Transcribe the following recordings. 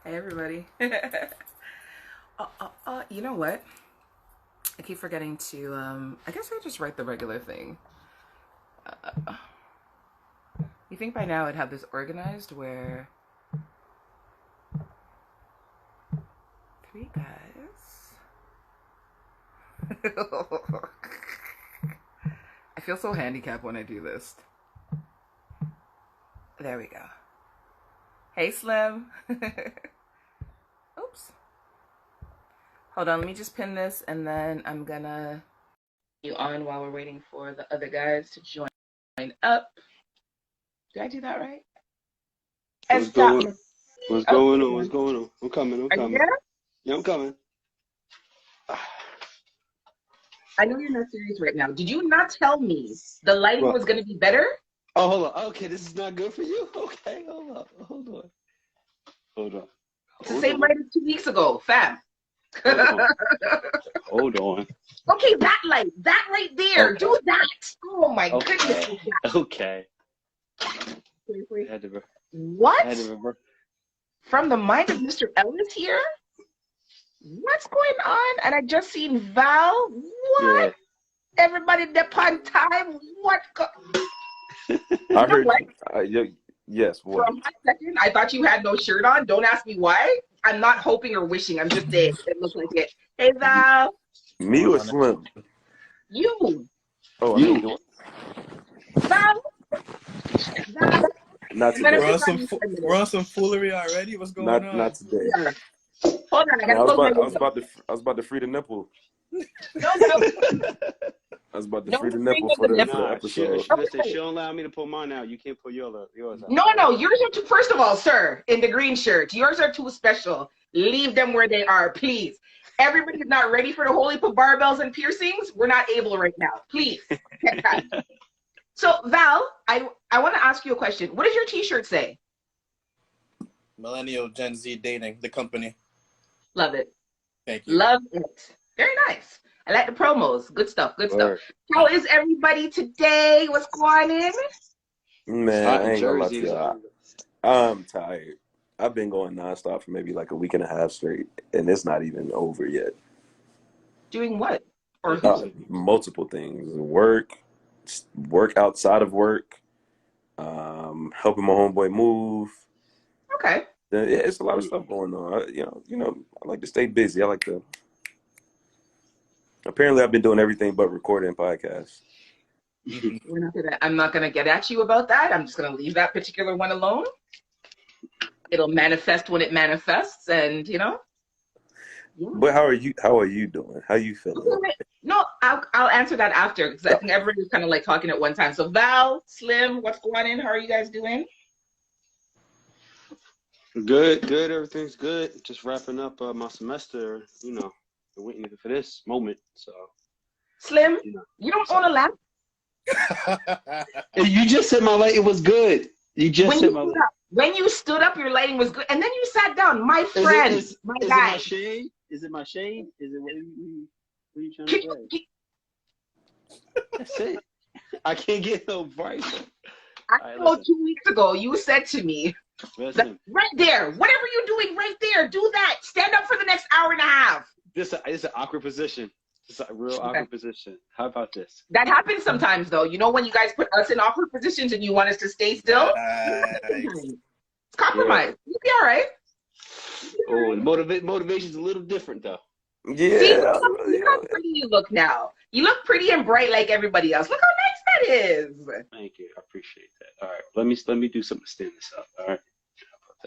Hey everybody. You know what? I keep forgetting to, I guess I just write the regular thing. Uh, you think by now I'd have this organized where three guys. I feel so handicapped when I do this. There we go. Hey Slim. Oops. Hold on, let me just pin this and then I'm gonna you on while we're waiting for the other guys to join up. Did I do that right? What's Stop. going What's going on? What's going on? I'm coming. I'm Are you coming. there? Yeah, I'm coming. I know you're not serious right now. Did you not tell me the lighting What? was going to be better? Oh, hold on. Okay, this is not good for you. Okay, hold on. Hold on. Hold on. It's the same light as 2 weeks ago, fam. Hold on. Hold on. Okay, that light right there. Okay. Do that. Oh my goodness. Okay. Seriously? I had to What? I had to revert. From the mind of Mr. Ellis here? What's going on? And I just seen Val. What? Yeah. Everybody depend time. What? I heard. Yes. For What? a hot second, I thought you had no shirt on. Don't ask me why. I'm not hoping or wishing. I'm just saying it looked like it. Hey Val. Me or Slim? You. Oh, You. how you doing? Val. Val. Not I'm gonna today. sit down We're on some foolery already. What's going on? Not today. Yeah. Hold on, I gotta I was close my about. window. I was about to free the nipple. No. I was about to Don't free the bring nipple up for the the nipple. episode. She don't allow me to pull mine out. You can't pull yours out. No, yours are too, first of all, sir, in the green shirt, yours are too special. Leave them where they are, please. Everybody's not ready for the holy barbells and piercings. We're not able right now. Please. So, Val, I want to ask you a question. What does your t-shirt say? Millennial Gen Z dating, the company. Love it. Thank you. Love it. Very nice. I like the promos. Good stuff. Good stuff. Word. How is everybody today? What's going on? Man, Hot I in ain't gonna lie to Jersey. y'all. I'm tired. I've been going nonstop for maybe like a week and a half straight, and it's not even over yet. Doing what? Or who? Multiple things: work outside of work, helping my homeboy move. Okay. Yeah, it's a lot of stuff going on. I like to stay busy. I like to. Apparently, I've been doing everything but recording podcasts. I'm not gonna get at you about that. I'm just gonna leave that particular one alone. It'll manifest when it manifests, and you know. Yeah. But how are you? How are you doing? How you feeling? Okay, no, I'll answer that after because I think everybody's kind of like talking at one time. So Val, Slim, what's going on? How are you guys doing? Good. Everything's good. Just wrapping up my semester. Waiting for this moment. So. Slim, you don't own a lamp. You just said my lighting was good. You just said my lighting. When you stood up, your lighting was good, and then you sat down. My friend, my guy. Is it my shade? Is it my shade? Is it what are you trying to say? That's it. I can't get no brighter. I know 2 weeks ago you said to me, right there, whatever you're doing right there, do that. Stand up for the next hour and a half. This is an awkward position. It's a real awkward position. How about this? That happens sometimes, though. You know when you guys put us in awkward positions and you want us to stay still? It's compromise. Yeah. You'll be all right. Oh, the motivation's a little different, though. Yeah. See, look how pretty you look now. You look pretty and bright like everybody else. Look how nice that is. Thank you. I appreciate that. All right. Let me do something to stand this up. All right.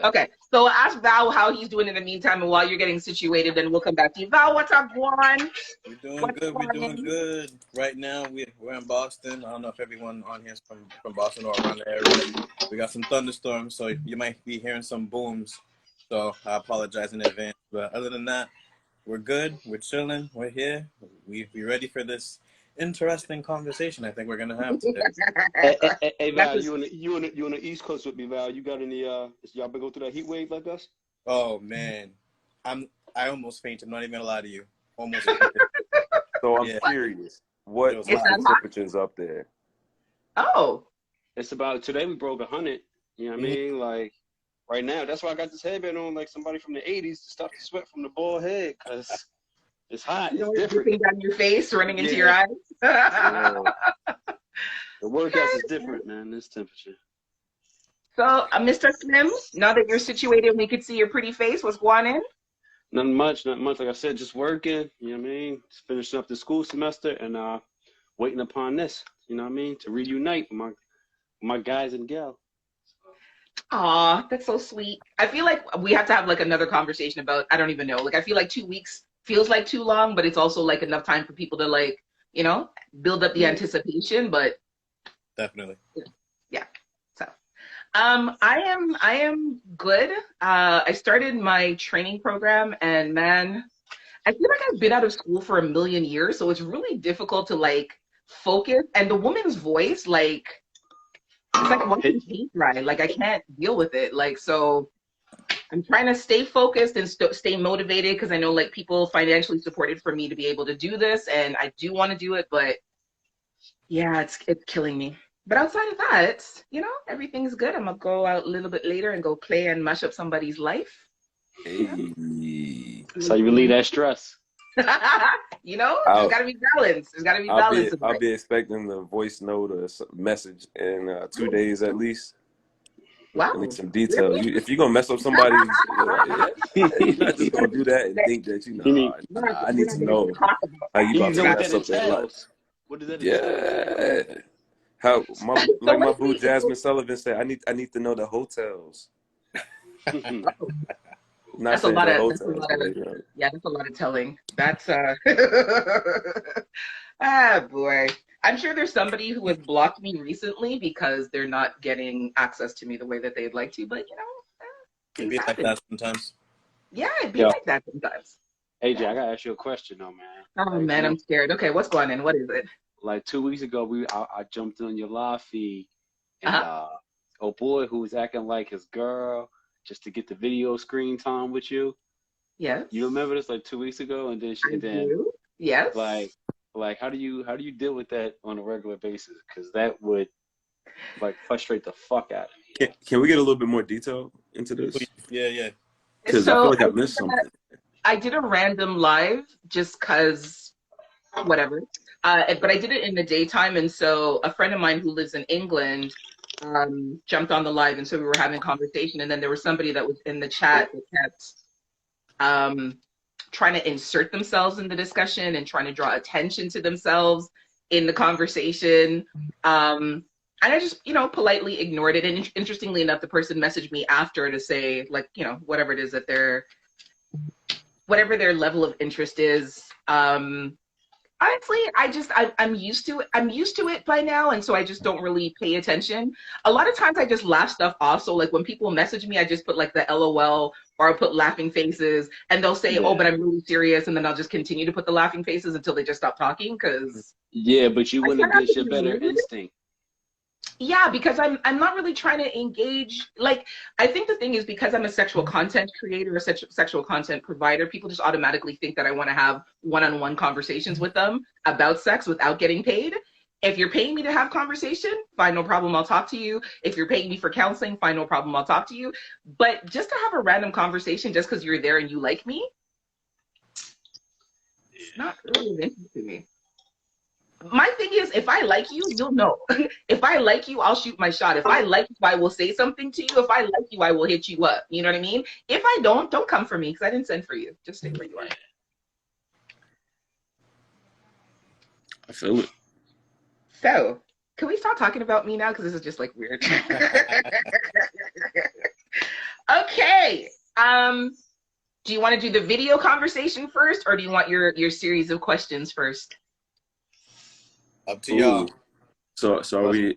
Okay. So ask Val how he's doing in the meantime, and while you're getting situated, then we'll come back to you. Val, what's up, Juan? We're doing good. We're doing good. Right now, we're in Boston. I don't know if everyone on here is from Boston or around the area. We got some thunderstorms, so you might be hearing some booms. So I apologize in advance. But other than that, we're good. We're chilling. We're here. We ready for this interesting conversation I think we're gonna have today. Hey Val, you on the East Coast with me, Val? You got any y'all been going through that heat wave like us? Oh man, I almost fainted. I'm not even gonna lie to you. Almost. So I'm curious. What's the temperatures up there? Oh, it's about today. We broke 100. You know what I mean? Like, right now. That's why I got this headband on, like somebody from the '80s, to stop the sweat from the bald head, because it's hot. It's different. Dripping down your face, running into your eyes. Yeah. The workouts is different, man. This temperature. So, Mr. Slim, now that you're situated, we could see your pretty face. What's going on? Nothing much. Like I said, just working. You know what I mean? Just finishing up the school semester and waiting upon this. You know what I mean? To reunite with my guys and gals. Aw, that's so sweet. I feel like we have to have like another conversation about, I don't even know. Like, I feel like 2 weeks feels like too long, but it's also like enough time for people to like, you know, build up the anticipation. But Definitely. yeah. So, I am good. I started my training program, and man, I feel like I've been out of school for a million years, so it's really difficult to like focus. And the woman's voice, like, it's like watching paint dry. Like, I can't deal with it. Like, so I'm trying to stay focused and stay motivated, because I know like people financially supported for me to be able to do this, and I do want to do it, but yeah, it's killing me. But outside of that, you know, everything's good. I'm gonna go out a little bit later and go play and mash up somebody's life. Hey. So you relieve that stress. You know, there's gotta be balance. There's gotta be balance. I'll be expecting the voice note or message in 2 days at least. Wow. I need some details. If you're gonna mess up somebody's, you're not just gonna do that and think that I need to know how you about to mess up their life. What does that Yeah. How my boo Jasmine Sullivan said, I need to know the hotels. That's a lot of that's a lot of telling. That's boy. I'm sure there's somebody who has blocked me recently because they're not getting access to me the way that they'd like to, but you know, it'd be like that sometimes. Yeah, it'd be like that sometimes. AJ, I gotta ask you a question though, man. Oh man, I'm scared. Okay, what's going on? What is it? Like 2 weeks ago, I jumped on your live feed, and oh boy, who was acting like his girl just to get the video screen time with you. Yes. You remember this like 2 weeks ago, and then yes. Like how do you deal with that on a regular basis? Because that would like frustrate the fuck out of me. Can we get a little bit more detail into this? Yeah. Because I feel like I missed something. I did a random live just because whatever. But I did it in the daytime, and so a friend of mine who lives in England jumped on the live, and so we were having a conversation, and then there was somebody that was in the chat that kept trying to insert themselves in the discussion and trying to draw attention to themselves in the conversation. And I just, you know, politely ignored it. And interestingly enough, the person messaged me after to say, like, you know, whatever it is that whatever their level of interest is. Honestly, I'm used to it. I'm used to it by now, and so I just don't really pay attention. A lot of times I just laugh stuff off. So like when people message me, I just put like the LOL, or I'll put laughing faces, and they'll say, "Oh, but I'm really serious," and then I'll just continue to put the laughing faces until they just stop talking. Because but you went against your better instinct. Yeah, because I'm not really trying to engage. Like, I think the thing is, because I'm a sexual content creator, a sexual content provider, people just automatically think that I want to have one-on-one conversations with them about sex without getting paid. If you're paying me to have conversation, fine, no problem, I'll talk to you. If you're paying me for counseling, fine, no problem, I'll talk to you. But just to have a random conversation just because you're there and you like me, it's not really of interest to me. My thing is, if I like you, you'll know. If I like you, I'll shoot my shot. If I like you, I will say something to you. If I like you, I will hit you up. You know what I mean? If I don't come for me, because I didn't send for you. Just stay where you are. I feel it. So, can we stop talking about me now? Because this is just like weird. Okay. Do you want to do the video conversation first, or do you want your series of questions first? Up to y'all. So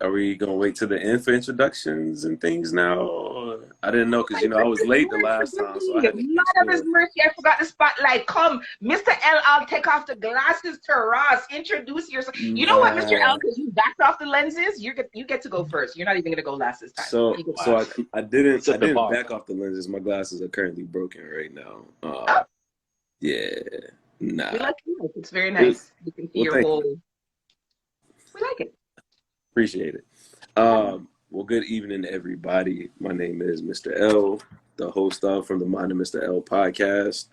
are we gonna wait to the end for introductions and things now? Or I didn't know because I was late the last time, so I had to Lord of his mercy, I forgot the spotlight. Come, Mr. L, I'll take off the glasses to Ross. Introduce yourself. You know what, Mr. L, because you backed off the lenses, you get to go first. You're not even gonna go last this time. So I didn't back off the lenses. My glasses are currently broken right now. Yeah, nah. We like you. It's very nice. You can see your whole. We like it. Appreciate it. Well, good evening, everybody. My name is Mr. L, the host of From the Mind of Mr. L podcast,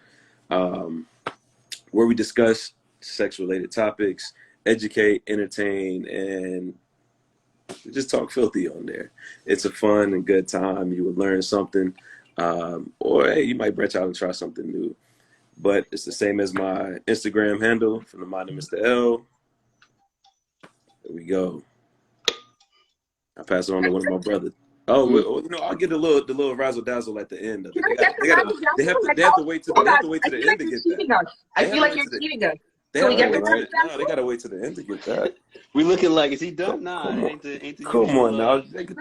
where we discuss sex-related topics, educate, entertain, and just talk filthy on there. It's a fun and good time. You will learn something, or hey, you might branch out and try something new. But it's the same as my Instagram handle, From the Mind of Mr. L. There we go. I pass it on to one of my brothers. Oh, well, you know, I'll get the little razzle dazzle at the end of it. They have to wait to the end to get that. I feel like you're cheating us. They gotta wait to the end to get that. We looking like, is he done? Nah, ain't the Come on now. They get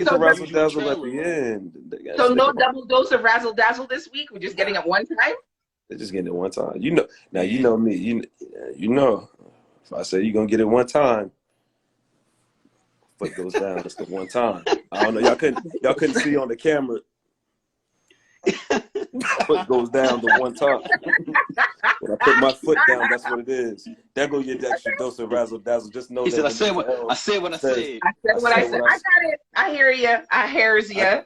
the razzle dazzle at the end. So no double dose of razzle dazzle this week. We're just getting it one time. They're just getting it one time. You know. Now you know me. You know. If I say you're gonna get it one time, foot goes down. That's the one time. I don't know. Y'all couldn't see on the camera. Foot goes down the one time. When I put my foot down, that's what it is. There go your extra dose of razzle dazzle. Just know that. I said what I said. I got it. I hear you. I hears you.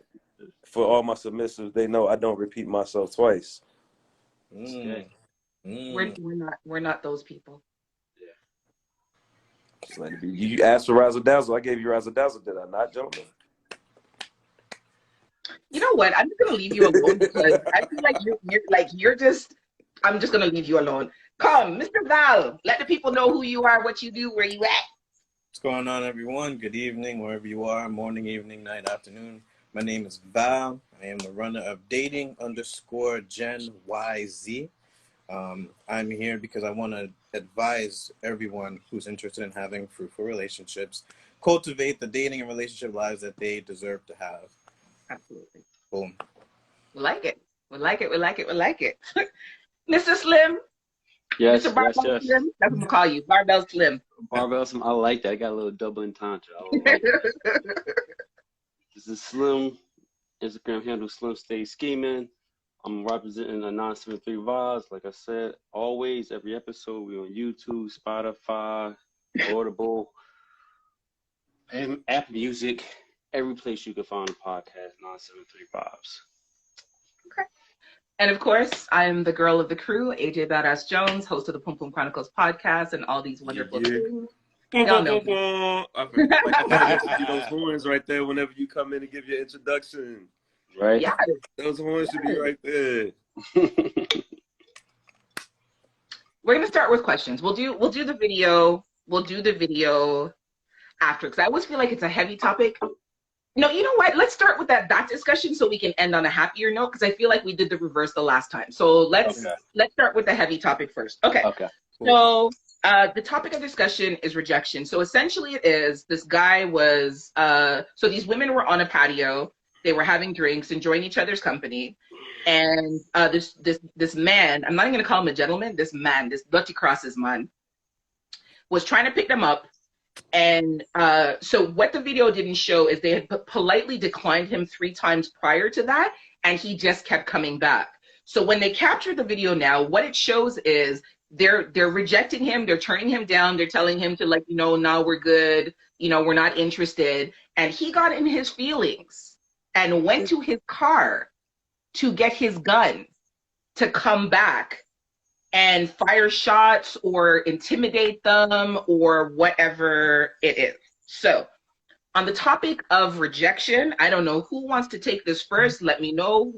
For all my submissives, they know I don't repeat myself twice. We're not those people. Just let it be. You asked for razzle dazzle. I gave you razzle dazzle. Did I not, gentlemen? You know what? I'm just gonna leave you alone because I feel like you're just. I'm just gonna leave you alone. Come, Mr. Val. Let the people know who you are, what you do, where you at. What's going on, everyone? Good evening, wherever you are. Morning, evening, night, afternoon. My name is Val. I am the runner of dating_Gen YZ. I'm here because I want to advise everyone who's interested in having fruitful relationships, cultivate the dating and relationship lives that they deserve to have. Absolutely. Boom. We like it. We like it. We like it. We like it. Mr. Slim. Yes, Mr. Barbell yes. Slim. That's what I'm call you. Barbell Slim. Barbell Slim. I like that. I got a little double entendre. Like this is Slim. Instagram handle Slim Stay Scheming. I'm representing the 973 Vibes. Like I said, always, every episode, we're on YouTube, Spotify, Audible, and Apple Music. Every place you can find a podcast, 973 Vibes. Okay. And of course, I'm the girl of the crew, AJ Badass Jones, host of the Pum Pum Chronicles podcast and all these wonderful things. Y'all know. I see those horns right there whenever you come in and give your introduction. Right? Yeah. Those horns should be right there. We're gonna start with questions. We'll do the video. We'll do the video after, because I always feel like it's a heavy topic. No, you know what? Let's start with that discussion so we can end on a happier note, because I feel like we did the reverse the last time. So let's start with the heavy topic first. Okay. Cool. So the topic of discussion is rejection. So essentially it is, this guy was so these women were on a patio. They were having drinks, enjoying each other's company, and this man, I'm not even gonna call him a gentleman, this man, this Dutty Crosses man, was trying to pick them up. And so what the video didn't show is they had politely declined him 3 times prior to that, and he just kept coming back. So when they captured the video now, what it shows is they're rejecting him, they're turning him down, they're telling him to, like, no, we're good, we're not interested. And he got in his feelings and went to his car to get his gun to come back and fire shots or intimidate them or whatever it is. So on the topic of rejection, I don't know who wants to take this first. Let me know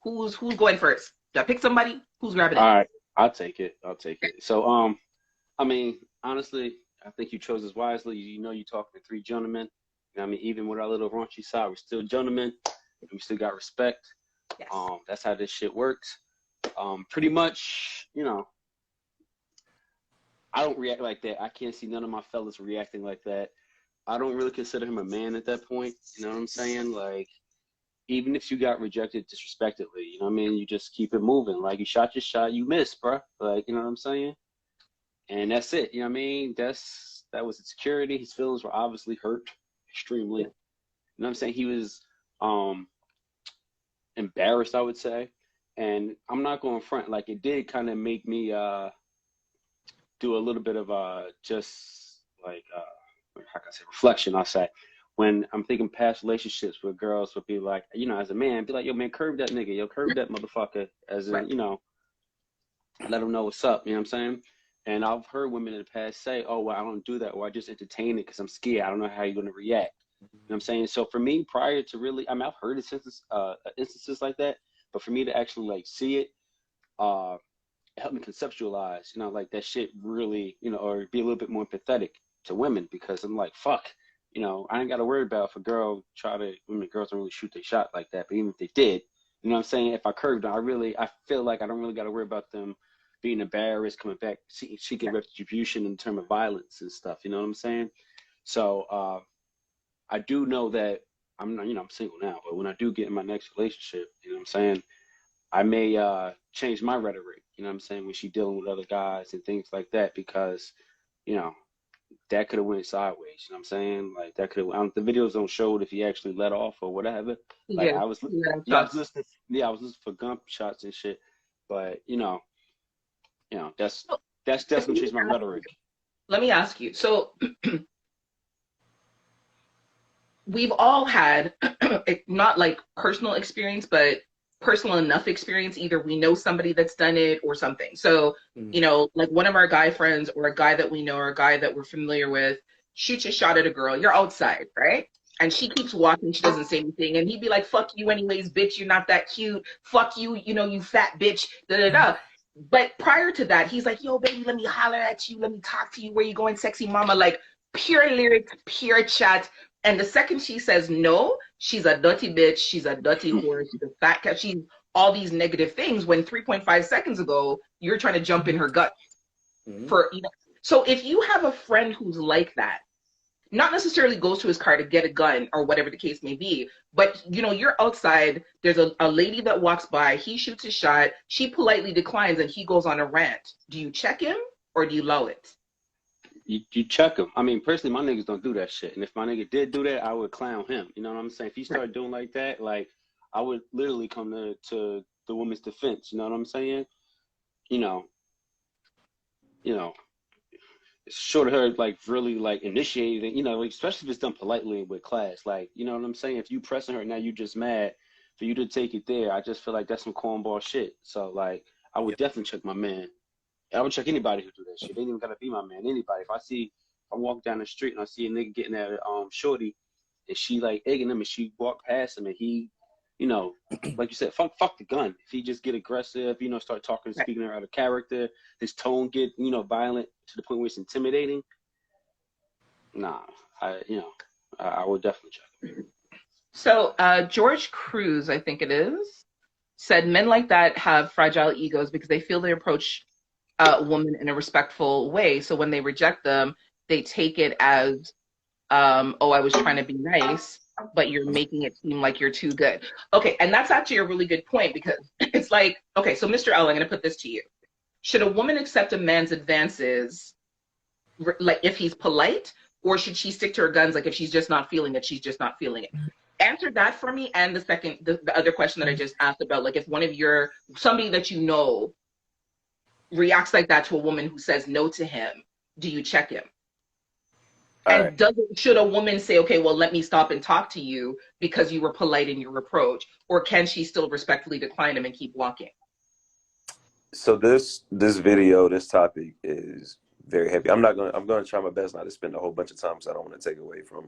who's going first. Do I pick somebody? Who's grabbing it? All right, I'll take it. So I mean, honestly, I think you chose this wisely. You're talking to 3 gentlemen. I mean, even with our little raunchy side, we're still gentlemen. We still got respect. Yes. That's how this shit works. Pretty much, I don't react like that. I can't see none of my fellas reacting like that. I don't really consider him a man at that point. You know what I'm saying? Like, even if you got rejected disrespectfully, you know what I mean? You just keep it moving. Like, you shot your shot, you missed, bro. Like, you know what I'm saying? And that's it. You know what I mean? That was insecurity. His feelings were obviously hurt extremely. You know what I'm saying? He was embarrassed, I would say. And I'm not going front. Like, it did kind of make me do a little bit of how can I say, reflection, I'll say. When I'm thinking past relationships where girls would be like, you know, as a man, be like, yo, man, curve that nigga, yo, curve that motherfucker, as in, Right. you know, let them know what's up, you know what I'm saying? And I've heard women in the past say, oh, well, I don't do that, or I just entertain it because I'm scared. I don't know how you're going to react. You know what I'm saying? So for me, prior to really, I mean, I've heard instances like that, but for me to actually like see it, it helped me conceptualize, you know, like that shit really, you know, or be a little bit more empathetic to women, because I'm like, fuck, you know, I ain't got to worry about if a girl girls don't really shoot their shot like that, but even if they did, you know what I'm saying? If I curved them, I feel like I don't really got to worry about them being embarrassed, coming back, seeking retribution in terms of violence and stuff, you know what I'm saying? So I do know that I'm not, you know, I'm single now, but when I do get in my next relationship, you know what I'm saying, I may change my rhetoric, you know what I'm saying, when she's dealing with other guys and things like that, because, you know, that could have went sideways, you know what I'm saying? Like that could have, the videos don't show if he actually let off or whatever. Like Yeah. I was, Yeah. I was listening for gun shots and shit, but you know, that's definitely changed my rhetoric. Let me ask you. So we've all had not like personal experience, but personal enough experience. Either we know somebody that's done it or something. So, you know, like one of our guy friends or a guy that we know or a guy that we're familiar with shoots a shot at a girl. You're outside, right? And she keeps walking. She doesn't say anything. And he'd be like, fuck you anyways, bitch. You're not that cute. Fuck you, you know, you fat bitch. Da da da. But prior to that, he's like, yo, baby, let me holler at you. Let me talk to you. Where you going, sexy mama? Like pure lyrics, pure chat. And the second she says no, she's a dirty bitch, she's a dirty whore, she's a fat cat, she's all these negative things when 3.5 seconds ago, you're trying to jump in her gut for, you know. So if you have a friend who's like that, not necessarily goes to his car to get a gun or whatever the case may be, but you know, you're outside, there's a lady that walks by, he shoots a shot, she politely declines and he goes on a rant. Do you check him or do you allow it? You check him. I mean, personally, my niggas don't do that shit. And if my nigga did do that, I would clown him. You know what I'm saying? If he started doing like that, like I would literally come to the woman's defense. You know what I'm saying? You know, it's short of her like really like initiating. You know, like, especially if it's done politely and with class. Like, you know what I'm saying? If you pressing her now, you just mad for you to take it there. I just feel like that's some cornball shit. So like, I would definitely check my man. I would check anybody who do that shit. They ain't even gotta be my man. Anybody. If I walk down the street and I see a nigga getting at shorty, and she like egging him, and she walk past him, and he, you know, like you said, fuck the gun. If he just get aggressive, you know, start talking, speaking out of character, his tone get, you know, violent to the point where it's intimidating. Nah, I would definitely check him. So George Cruz, I think it is, said men like that have fragile egos because they feel they approach woman in a respectful way. So when they reject them, they take it as, oh, I was trying to be nice, but you're making it seem like you're too good. Okay, and that's actually a really good point because it's like, okay, so Mr. L, I'm going to put this to you. Should a woman accept a man's advances, like if he's polite, or should she stick to her guns, like if she's just not feeling it, she's just not feeling it? Answer that for me. And the other question that I just asked about, like if somebody that you know reacts like that to a woman who says no to him, do you check him? And should a woman say, okay, well, let me stop and talk to you because you were polite in your approach, or can she still respectfully decline him and keep walking? So this topic is very heavy. I'm going to try my best not to spend a whole bunch of time because I don't want to take away from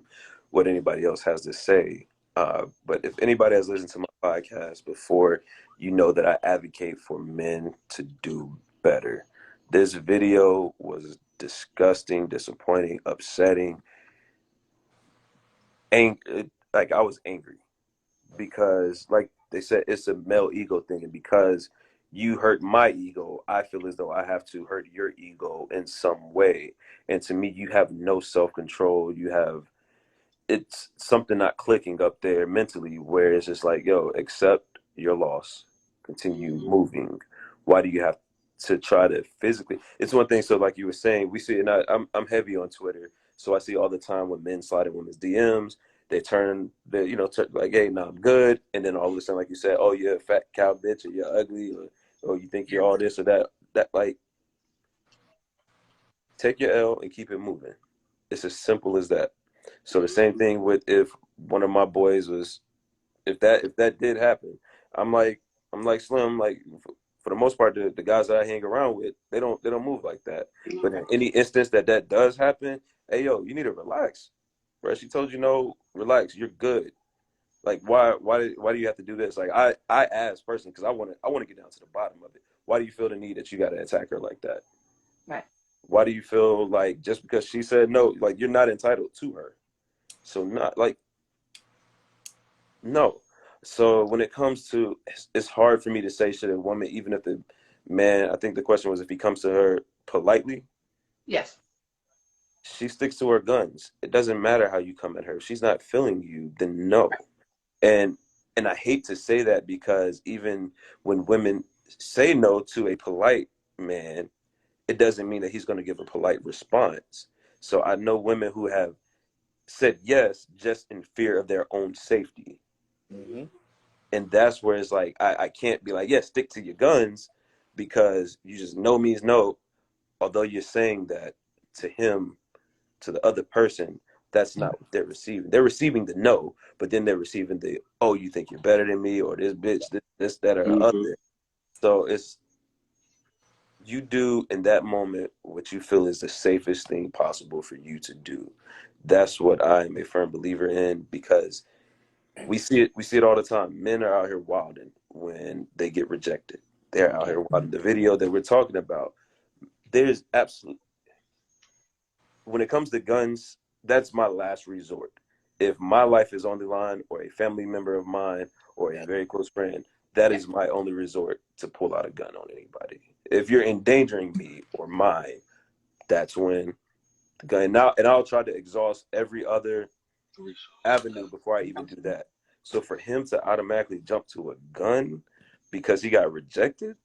what anybody else has to say. But if anybody has listened to my podcast before, you know that I advocate for men to do better. This video was disgusting, disappointing, upsetting. Like I was angry because, like they said, it's a male ego thing, and because you hurt my ego, I feel as though I have to hurt your ego in some way. And to me, you have no self-control. It's something not clicking up there mentally where it's just like, yo, accept your loss, continue moving. Why do you have to try to physically? It's one thing. So like you were saying, we see it. I'm heavy on Twitter, so I see all the time when men slide in women's DMs, they turn like, hey, no, I'm good. And then all of a sudden, like you said, oh, you're a fat cow bitch, or you're ugly, or you think you're all this or that. That, like, take your L and keep it moving. It's as simple as that. So the same thing with if one of my boys was, if that did happen, I'm like Slim, like for the most part, the guys that I hang around with, they don't move like that. But in any instance that does happen, hey yo, you need to relax, bro. She told you no, relax, you're good. Like why do you have to do this? Like I asked personally because I want to get down to the bottom of it. Why do you feel the need that you got to attack her like that? Right. Why do you feel like just because she said no, like you're not entitled to her? So not like no. So when it comes to, it's hard for me to say should a woman, even if the man, I think the question was if he comes to her politely, Yes. she sticks to her guns. It doesn't matter how you come at her. If she's not feeling you, then no. And and I hate to say that because even when women say no to a polite man, it doesn't mean that he's going to give a polite response. So I know women who have said yes just in fear of their own safety. Mm-hmm. And that's where it's like I can't be like, yeah, stick to your guns because you just no means no. Although you're saying that to him, to the other person, that's not what they're receiving. They're receiving the no, but then they're receiving the, oh, you think you're better than me, or this bitch, this that, or the Mm-hmm. other. So it's, you do in that moment what you feel is the safest thing possible for you to do. That's what I'm a firm believer in because we see it all the time. Men are out here wilding when they get rejected. They're out here wilding. The video that we're talking about, there's absolute, when it comes to guns, that's my last resort. If my life is on the line, or a family member of mine, or a very close friend, that Yeah. is my only resort to pull out a gun on anybody. If you're endangering me or mine, that's when the gun. Now, and I'll try to exhaust every other avenue before I even do that. So for him to automatically jump to a gun because he got rejected,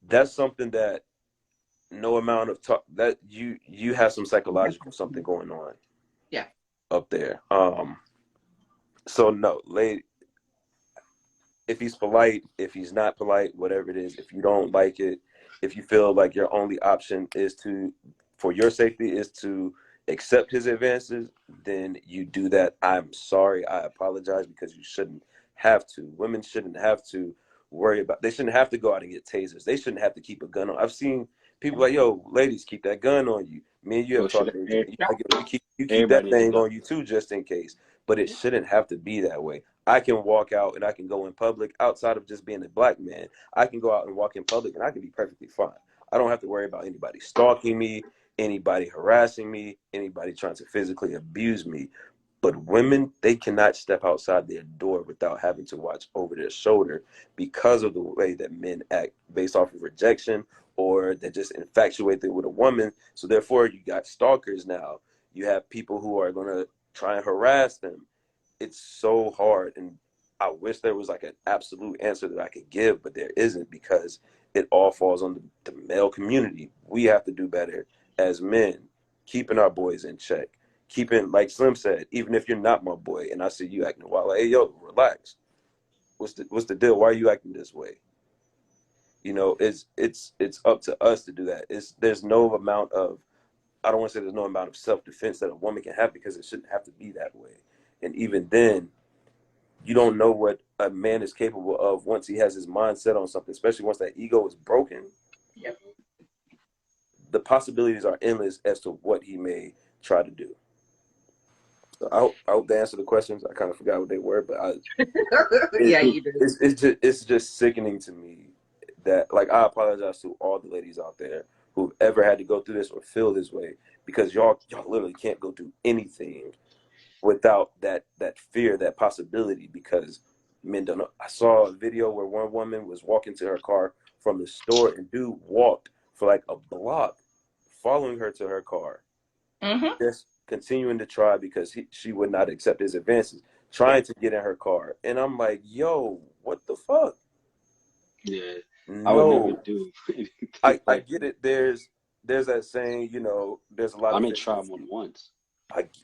that's something that no amount of talk, that you have some psychological something going on Yeah. up there. So no, lady, if he's polite, if he's not polite, whatever it is, if you don't like it, if you feel like your only option is to, for your safety, is to accept his advances, then you do that. I'm sorry, I apologize because you shouldn't have to. Women shouldn't have to worry about, they shouldn't have to go out and get tasers. They shouldn't have to keep a gun on. I've seen people like, yo, ladies, keep that gun on you. Me and you have Well, talked, shit, you like, yo, you keep that everybody needs a thing gun. on you too, just in case. But it shouldn't have to be that way. I can walk out and I can go in public outside of just being a black man. I can go out and walk in public and I can be perfectly fine. I don't have to worry about anybody stalking me, anybody harassing me, anybody trying to physically abuse me. But women, they cannot step outside their door without having to watch over their shoulder because of the way that men act based off of rejection, or they're just infatuated with a woman. So therefore, you got stalkers now. You have people who are going to try and harass them. It's so hard, and I wish there was like an absolute answer that I could give, but there isn't, because it all falls on the male community. We have to do better as men, keeping our boys in check, keeping, like Slim said, even if you're not my boy and I see you acting wild, like, hey yo, relax. What's the deal? Why are you acting this way? You know, it's up to us to do that. There's no amount of, I don't want to say there's no amount of self-defense that a woman can have, because it shouldn't have to be that way. And even then, you don't know what a man is capable of once he has his mind set on something, especially once that ego is broken. Yep. The possibilities are endless as to what he may try to do. So I hope they answer the questions. I kind of forgot what they were, but Yeah, you did. it's just sickening to me that, like, I apologize to all the ladies out there who've ever had to go through this or feel this way, because y'all literally can't go through anything without that fear, that possibility, because men don't know. I saw a video where one woman was walking to her car from the store, and dude walked for like a block following her to her car, Mm-hmm. just continuing to try because she would not accept his advances, trying to get in her car. And I'm like, yo, what the fuck? Yeah, I would never No, do anything I like get that. it. There's that saying, there's a lot I of may fish try in the one sea. once.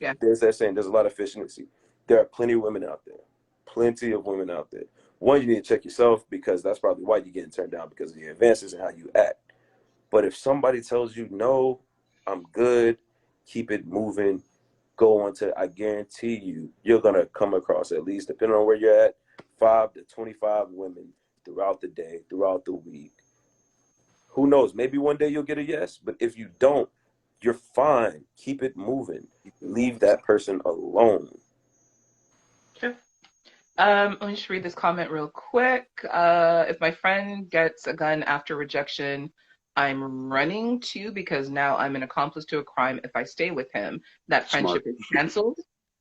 Yeah. There's that saying, there's a lot of fish in the sea. There are plenty of women out there. Plenty of women out there. One, you need to check yourself, because that's probably why you're getting turned down, because of your advances and how you act. But if somebody tells you no, I'm good. Keep it moving. Go on to, I guarantee you, you're going to come across at least, depending on where you're at, 5 to 25 women throughout the day, throughout the week. Who knows? Maybe one day you'll get a yes, but if you don't, you're fine. Keep it moving. Leave that person alone. Okay. Let me just read this comment real quick. If my friend gets a gun after rejection, I'm running too because now I'm an accomplice to a crime if I stay with him. That friendship is canceled.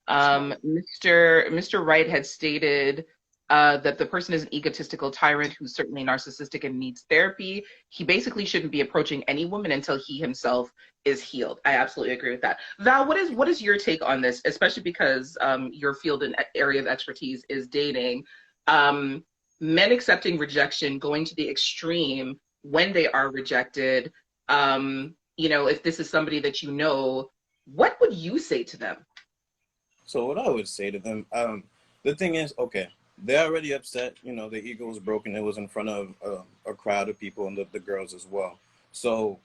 Mr. Wright had stated that the person is an egotistical tyrant who's certainly narcissistic and needs therapy. He basically shouldn't be approaching any woman until he himself is healed. I absolutely agree with that. Val, what is your take on this, especially because your field and area of expertise is dating? Men accepting rejection, going to the extreme when they are rejected. If this is somebody that you know, what would you say to them? So what I would say to them, the thing is, okay, they're already upset. Their ego was broken. It was in front of a crowd of people and the girls as well. So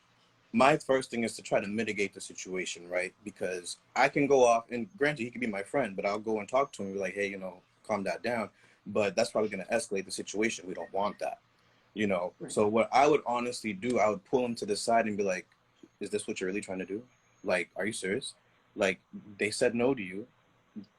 my first thing is to try to mitigate the situation, right? Because I can go off, and granted, he could be my friend, but I'll go and talk to him and be like, hey, calm that down. But that's probably going to escalate the situation. We don't want that, Right. So what I would honestly do, I would pull him to the side and be like, is this what you're really trying to do? Like, are you serious? Like, they said no to you.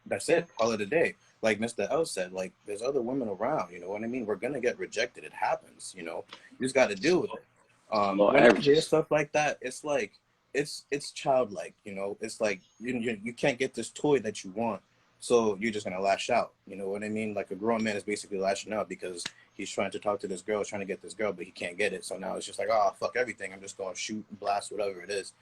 That's it. Call it a day. Like Mr. L said, like, there's other women around, you know what I mean? We're going to get rejected. It happens, You just got to deal with it. When I hear stuff like that, it's like, it's childlike, It's like, you can't get this toy that you want, so you're just going to lash out. You know what I mean? Like, a grown man is basically lashing out because he's trying to talk to this girl, trying to get this girl, but he can't get it. So now it's just like, oh, fuck everything. I'm just going to shoot, blast, whatever it is.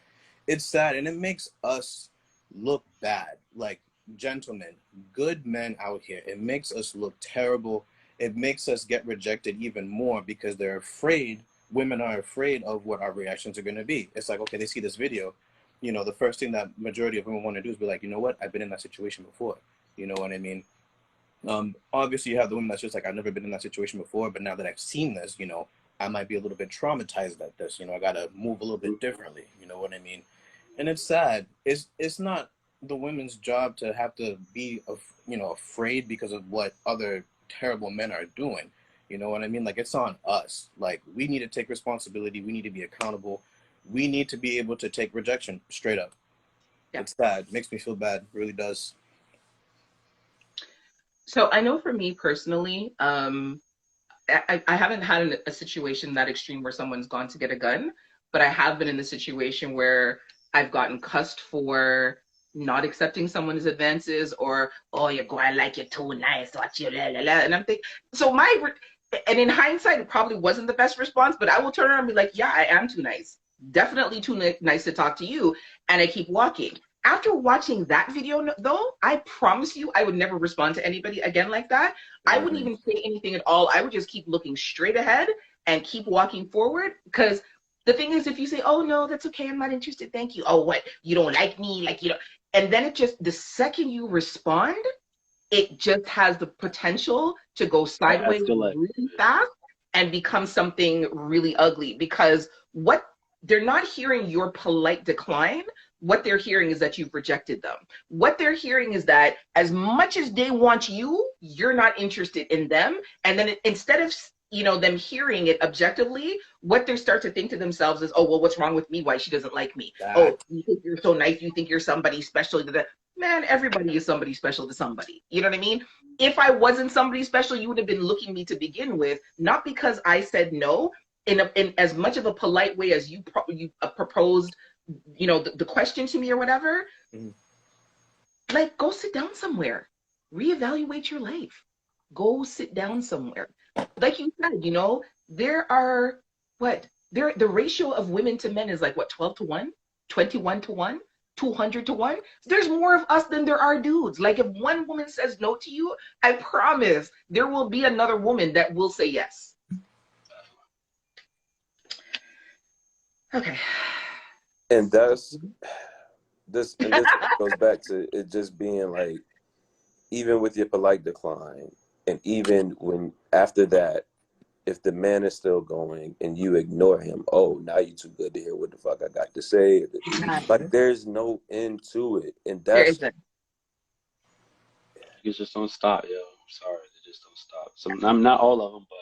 It's sad, and it makes us look bad. Like, gentlemen, good men out here, it makes us look terrible. It makes us get rejected even more because they're afraid. Women are afraid of what our reactions are going to be. It's like, okay, they see this video, the first thing that majority of women want to do is be like, you know what, I've been in that situation before. You know what I mean? Obviously you have the women that's just like, I've never been in that situation before, but now that I've seen this, I might be a little bit traumatized at this. I got to move a little bit differently. You know what I mean? And it's sad. It's not the women's job to have to be, afraid because of what other terrible men are doing. You know what I mean? Like, it's on us. Like, we need to take responsibility. We need to be accountable. We need to be able to take rejection straight up. Yeah. It's sad. It makes me feel bad. It really does. So I know for me personally, I haven't had a situation that extreme where someone's gone to get a gun, but I have been in the situation where I've gotten cussed for not accepting someone's advances, or, oh, you're going like you're too nice, what you la la la. And I'm thinking, and in hindsight, it probably wasn't the best response, but I will turn around and be like, yeah, I am too nice. Definitely too nice to talk to you. And I keep walking. After watching that video, though, I promise you I would never respond to anybody again like that. I wouldn't even say anything at all. I would just keep looking straight ahead and keep walking forward. Because the thing is, if you say, oh, no, that's okay, I'm not interested, thank you. Oh, what? You don't like me? Like, and then the second you respond, it just has the potential to go sideways really fast and become something really ugly, because what they're not hearing your polite decline. What they're hearing is that you've rejected them. What they're hearing is that as much as they want you, you're not interested in them. And then instead of them hearing it objectively, what they start to think to themselves is, oh, well, what's wrong with me? Why she doesn't like me? Oh, you think you're so nice? You think you're somebody special? Man, everybody is somebody special to somebody. You know what I mean? If I wasn't somebody special, you would have been looking me to begin with, not because I said no in as much of a polite way as you proposed, the question to me or whatever. Mm-hmm. Like, go sit down somewhere, reevaluate your life, go sit down somewhere. Like you said, there are the ratio of women to men is like what, 12 to 1, 21 to 1, 200 to 1. There's more of us than there are dudes. Like, if one woman says no to you, I promise there will be another woman that will say yes. Okay. And this goes back to it just being like, even with your polite decline, and even when after that, if the man is still going and you ignore him, oh, now you too good to hear what the fuck I got to say. Like, there's no end to it. And There that's isn't. You just don't stop, yo. I'm sorry, they just don't stop. So I'm not all of them, but.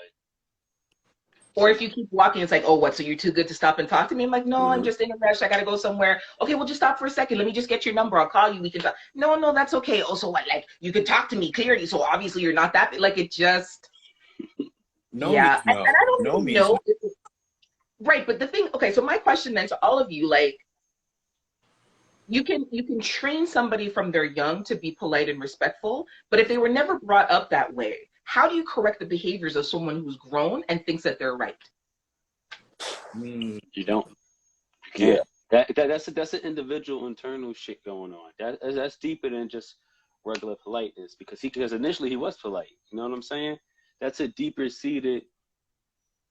Or if you keep walking, it's like, oh, what? So you're too good to stop and talk to me? I'm like, no, I'm just in a rush. I gotta go somewhere. Okay, well, just stop for a second. Let me just get your number. I'll call you. We can talk. No, that's okay. Also, what? Like, you can talk to me clearly. So obviously, you're not that. Like, it just. No, yeah, no, and I don't no even means know. no. Right, but the thing. Okay, so my question then to all of you, like, you can train somebody from their young to be polite and respectful, but if they were never brought up that way, how do you correct the behaviors of someone who's grown and thinks that they're right? You don't. You can't. That's an individual internal shit going on. That's deeper than just regular politeness, because initially he was polite. You know what I'm saying? That's a deeper seated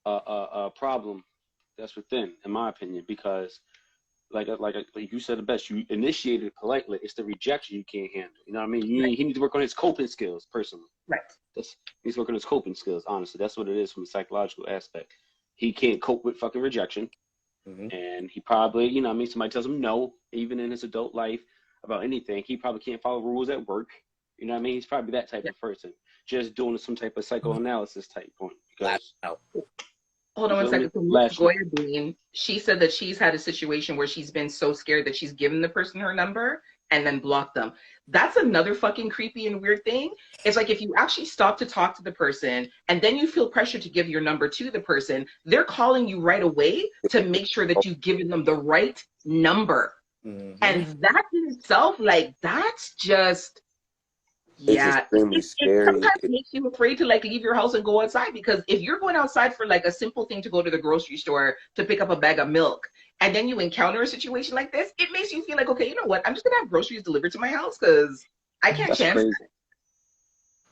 problem that's within, in my opinion, because like you said it best, you initiated politely. It's the rejection you can't handle. You know what I mean? He needs to work on his coping skills personally. Right. He needs to work on his coping skills, honestly. That's what it is from a psychological aspect. He can't cope with fucking rejection. And he probably, you know what I mean, somebody tells him no, even in his adult life, about anything. He probably can't follow rules at work. You know what I mean? He's probably that type of person. Just doing some type of psychoanalysis type point. Because hold on one second. So Miss Goya Bean, she said that she's had a situation where she's been so scared that she's given the person her number and then blocked them. That's another fucking creepy and weird thing. It's like if you actually stop to talk to the person and then you feel pressure to give your number to the person, they're calling you right away to make sure that you've given them the right number. And that in itself, like, that's just, yeah, it sometimes makes you afraid to like leave your house and go outside, because if you're going outside for like a simple thing to go to the grocery store to pick up a bag of milk, and then you encounter a situation like this, it makes you feel like, okay, you know what? I'm just gonna have groceries delivered to my house because I can't chance it.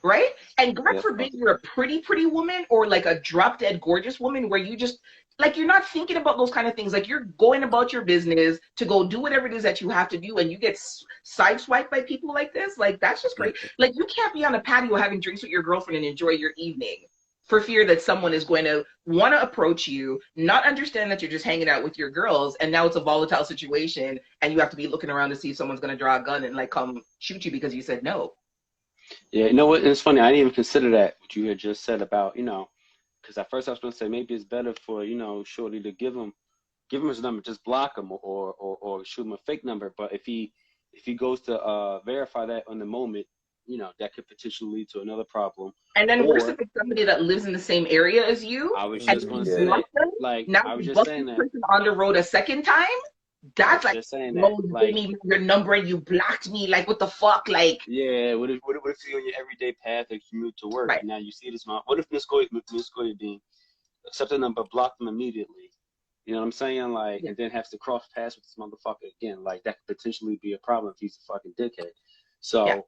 Right? And God forbid you're a pretty woman or like a drop dead gorgeous woman where you just like, you're not thinking about those kind of things. Like, you're going about your business to go do whatever it is that you have to do, and you get sideswiped by people like this. Like, that's just great. Like, you can't be on a patio having drinks with your girlfriend and enjoy your evening for fear that someone is going to want to approach you, not understand that you're just hanging out with your girls, and now it's a volatile situation, and you have to be looking around to see if someone's going to draw a gun and like come shoot you because you said no. Yeah, you know what? It's funny. I didn't even consider that, what you had just said about, you know, because at first I was going to say maybe it's better for, you know, Shorty to give him his number, just block him or shoot him a fake number. But if he goes to verify that on the moment, you know, that could potentially lead to another problem. And then worse if it's somebody that lives in the same area as you. I was just going to say, like, now I was you just saying that. Person on the road a second time. That's like, no, you gave me your number and you blocked me. Like, what the fuck? Like, yeah, what if you're on your everyday path or commute to work? Right. Now you see this mom. What if Miss Goya Bean accept the number, block them immediately? You know what I'm saying? Like, and then has to cross paths with this motherfucker again. Like, that could potentially be a problem if he's a fucking dickhead. So,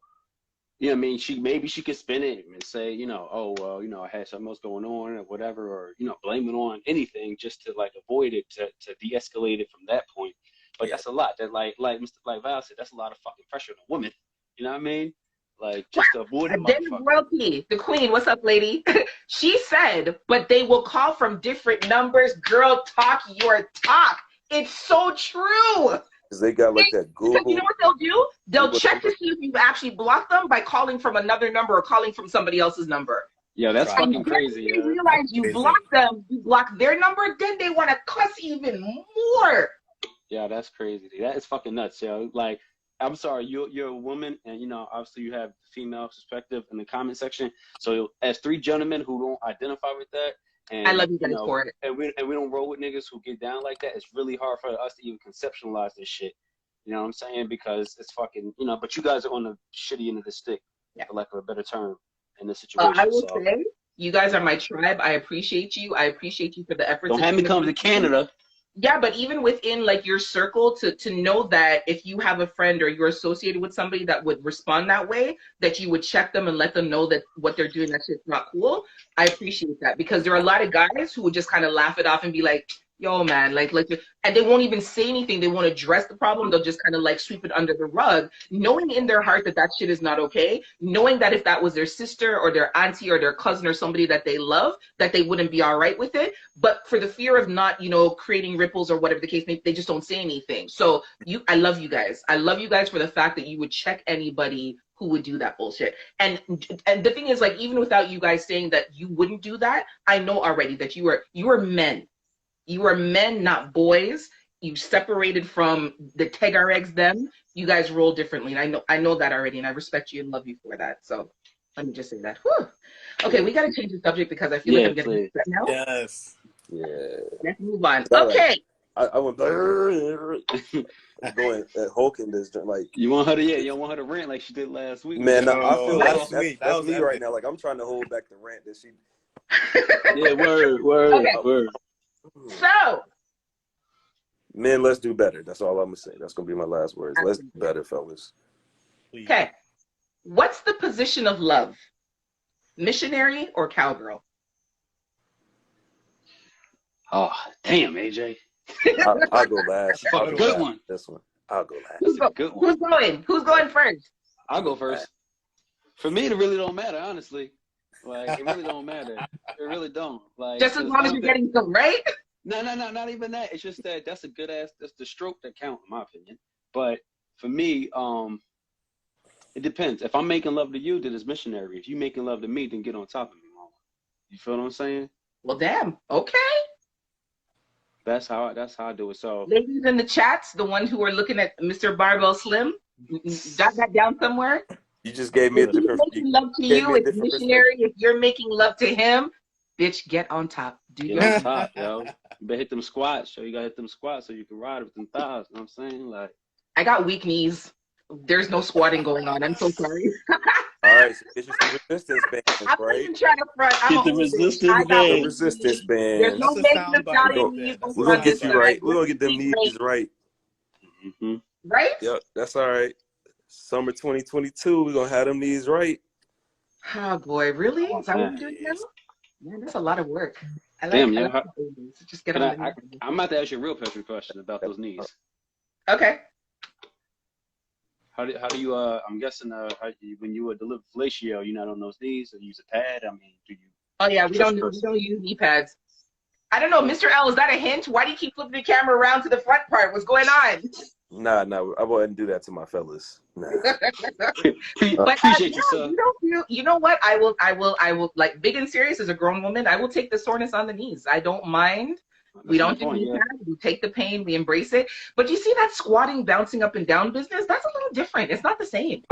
you know what I mean? Maybe she could spin it and say, you know, oh, well, you know, I had something else going on or whatever, or, you know, blame it on anything just to, like, avoid it, to de-escalate it from that point. But that's a lot. That, like Val said, that's a lot of fucking pressure on a woman. You know what I mean? Like, just to avoid it. Royalty, the queen, what's up, lady? She said, but they will call from different numbers. Girl, talk your talk. It's so true. Because they got like that Google. Because you know what they'll do? They'll check to see if you've actually blocked them by calling from another number or calling from somebody else's number. Yeah, that's fucking crazy. They realize you blocked them, you blocked their number, then they want to cuss even more. Yeah, that's crazy. That is fucking nuts, yo. Like, I'm sorry, you're a woman, and, you know, obviously you have the female perspective in the comment section. So as three gentlemen who don't identify with that, and I love you guys for it. And we don't roll with niggas who get down like that, it's really hard for us to even conceptualize this shit. You know what I'm saying? Because it's fucking, you know, but you guys are on the shitty end of the stick, for lack of a better term, in this situation. I will say, you guys are my tribe. I appreciate you. I appreciate you for the efforts. Don't have me come to Canada. Yeah, but even within like your circle, to know that if you have a friend or you're associated with somebody that would respond that way, that you would check them and let them know that what they're doing, that shit's not cool. I appreciate that, because there are a lot of guys who would just kind of laugh it off and be like, Yo, man, and they won't even say anything. They won't address the problem. They'll just kind of like sweep it under the rug, knowing in their heart that that shit is not okay. Knowing that if that was their sister or their auntie or their cousin or somebody that they love, that they wouldn't be all right with it. But for the fear of not, creating ripples or whatever the case may be, they just don't say anything. So I love you guys. I love you guys for the fact that you would check anybody who would do that bullshit. And the thing is, like, even without you guys saying that you wouldn't do that, I know already that you are men. You are men, not boys. You separated from the Tegar eggs them. You guys roll differently. And I know that already, and I respect you and love you for that. So let me just say that. Whew. Okay, we got to change the subject because I feel like I'm getting upset now. Yes. Yeah. Let's move on. Okay. I went going at Hulk in this like. You want her to rant like she did last week. Man, I feel like that's me epic. right now. Like I'm trying to hold back the rant that she. Yeah, word. Okay. Word. So, men, let's do better. That's all I'm gonna say. That's gonna be my last words. Let's do better, fellas. Please. okay. What's the position of love? Missionary or cowgirl? Oh, damn, AJ. I'll go last. Fuck, I'll go good last. one. This one. I'll go last. That's a good one. Who's going? Who's going first? I'll go first. For me, it really don't matter, honestly. Like, it really don't matter. It really don't. Like, Just as long as you're getting some, right? No, not even that. It's just that's a good ass. That's the stroke that counts, in my opinion. But for me, it depends. If I'm making love to you, then it's missionary. If you making love to me, then get on top of me, mama. You feel what I'm saying? Well, damn. Okay. That's how I do it. So, Ladies in the chats, the one who are looking at Mr. Barbell Slim, jot that down somewhere. You just gave me a If he's different. making love to you, it's missionary. If you're making love to him, bitch, get on top. get on top, yo. You better hit them squats. So you gotta hit them squats so you can ride with them thighs. You know what I'm saying? Like, I got weak knees. There's no squatting going on. I'm so sorry. All right, so get your resistance band, I'm not right? even trying to front. Get the resistance I got band. weak Resistance knees. band. There's no That's a maintenance soundbite. out in me. We're gonna get you right. We're gonna get them knees right. Mm-hmm. Right? Yep, that's all right. Summer 2022, we're gonna have them knees right. Oh boy, really? Is that what we're doing now? Man, that's a lot of work. Damn, I yeah. like babies. Just get on the knees. I'm about to ask you a real personal question about those knees. Okay. How do you I'm guessing when you deliver fellatio, you're not on those knees, or you use a pad? I mean, do you? Oh yeah, we don't use knee pads. I don't know, Mr. L, is that a hint? Why do you keep flipping the camera around to the front part? What's going on? Nah, I wouldn't do that to my fellas. Nah. But Appreciate you, sir. you don't feel, you know what? I will, like, big and serious as a grown woman, I will take the soreness on the knees. I don't mind. We don't do knee pads. We take the pain. We embrace it. But you see that squatting, bouncing up and down business? That's a little different. It's not the same.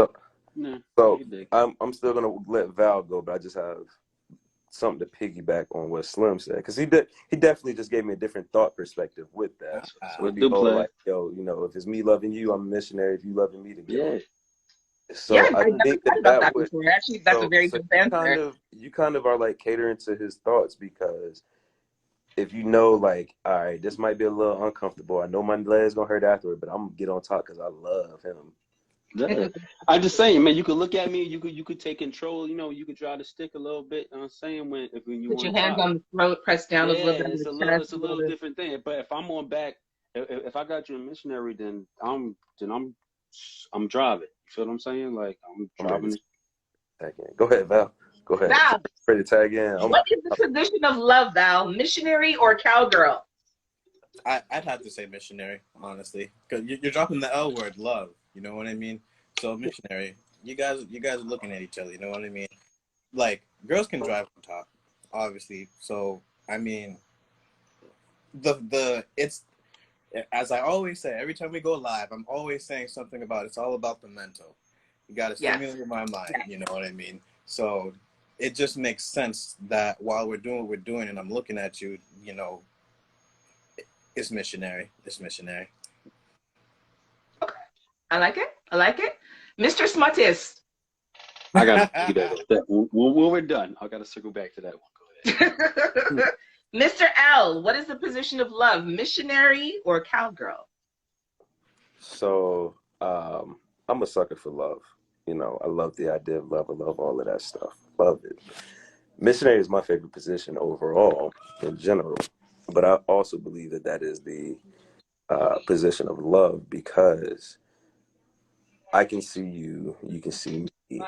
So I'm still gonna let Val go, but I just have something to piggyback on what Slim said, because he definitely just gave me a different thought perspective with that. So it'd be more like, yo, if it's me loving you, I'm a missionary. If you loving me, together. Yeah. So yeah, I think that would actually, that's a very good answer. You kind of are like catering to his thoughts, because if you know, like, all right, this might be a little uncomfortable. I know my leg's gonna hurt afterward, but I'm gonna get on top because I love him. Yeah. I'm just saying, man, you could look at me, you could take control, you could draw the stick a little bit. You know what I'm saying? When you put your hands on the throat, press down a little bit. It's a little different thing. But if I'm on back, if I got you a missionary, then I'm driving. You feel what I'm saying? Like, I'm driving. Go ahead, Val. Go ahead. Val, ready to tag in. What is the position of love, Val? Missionary or cowgirl? I'd have to say missionary, honestly, because you're dropping the L word, love. You know what I mean? So missionary, you guys are looking at each other. You know what I mean? Like, girls can drive on top, obviously. So I mean, it's, as I always say, every time we go live, I'm always saying something about it's all about the mental. You got to stimulate my mind. You know what I mean? So it just makes sense that while we're doing what we're doing, and I'm looking at you, it's missionary. It's missionary. Okay. I like it. Mr. Smuttist. I got that. When we're done, I got to circle back to that one. Go ahead. Mr. L, what is the position of love? Missionary or cowgirl? So I'm a sucker for love. I love the idea of love. I love all of that stuff. Love it. Missionary is my favorite position overall, in general. But I also believe that that is the position of love, because I can see you, you can see me.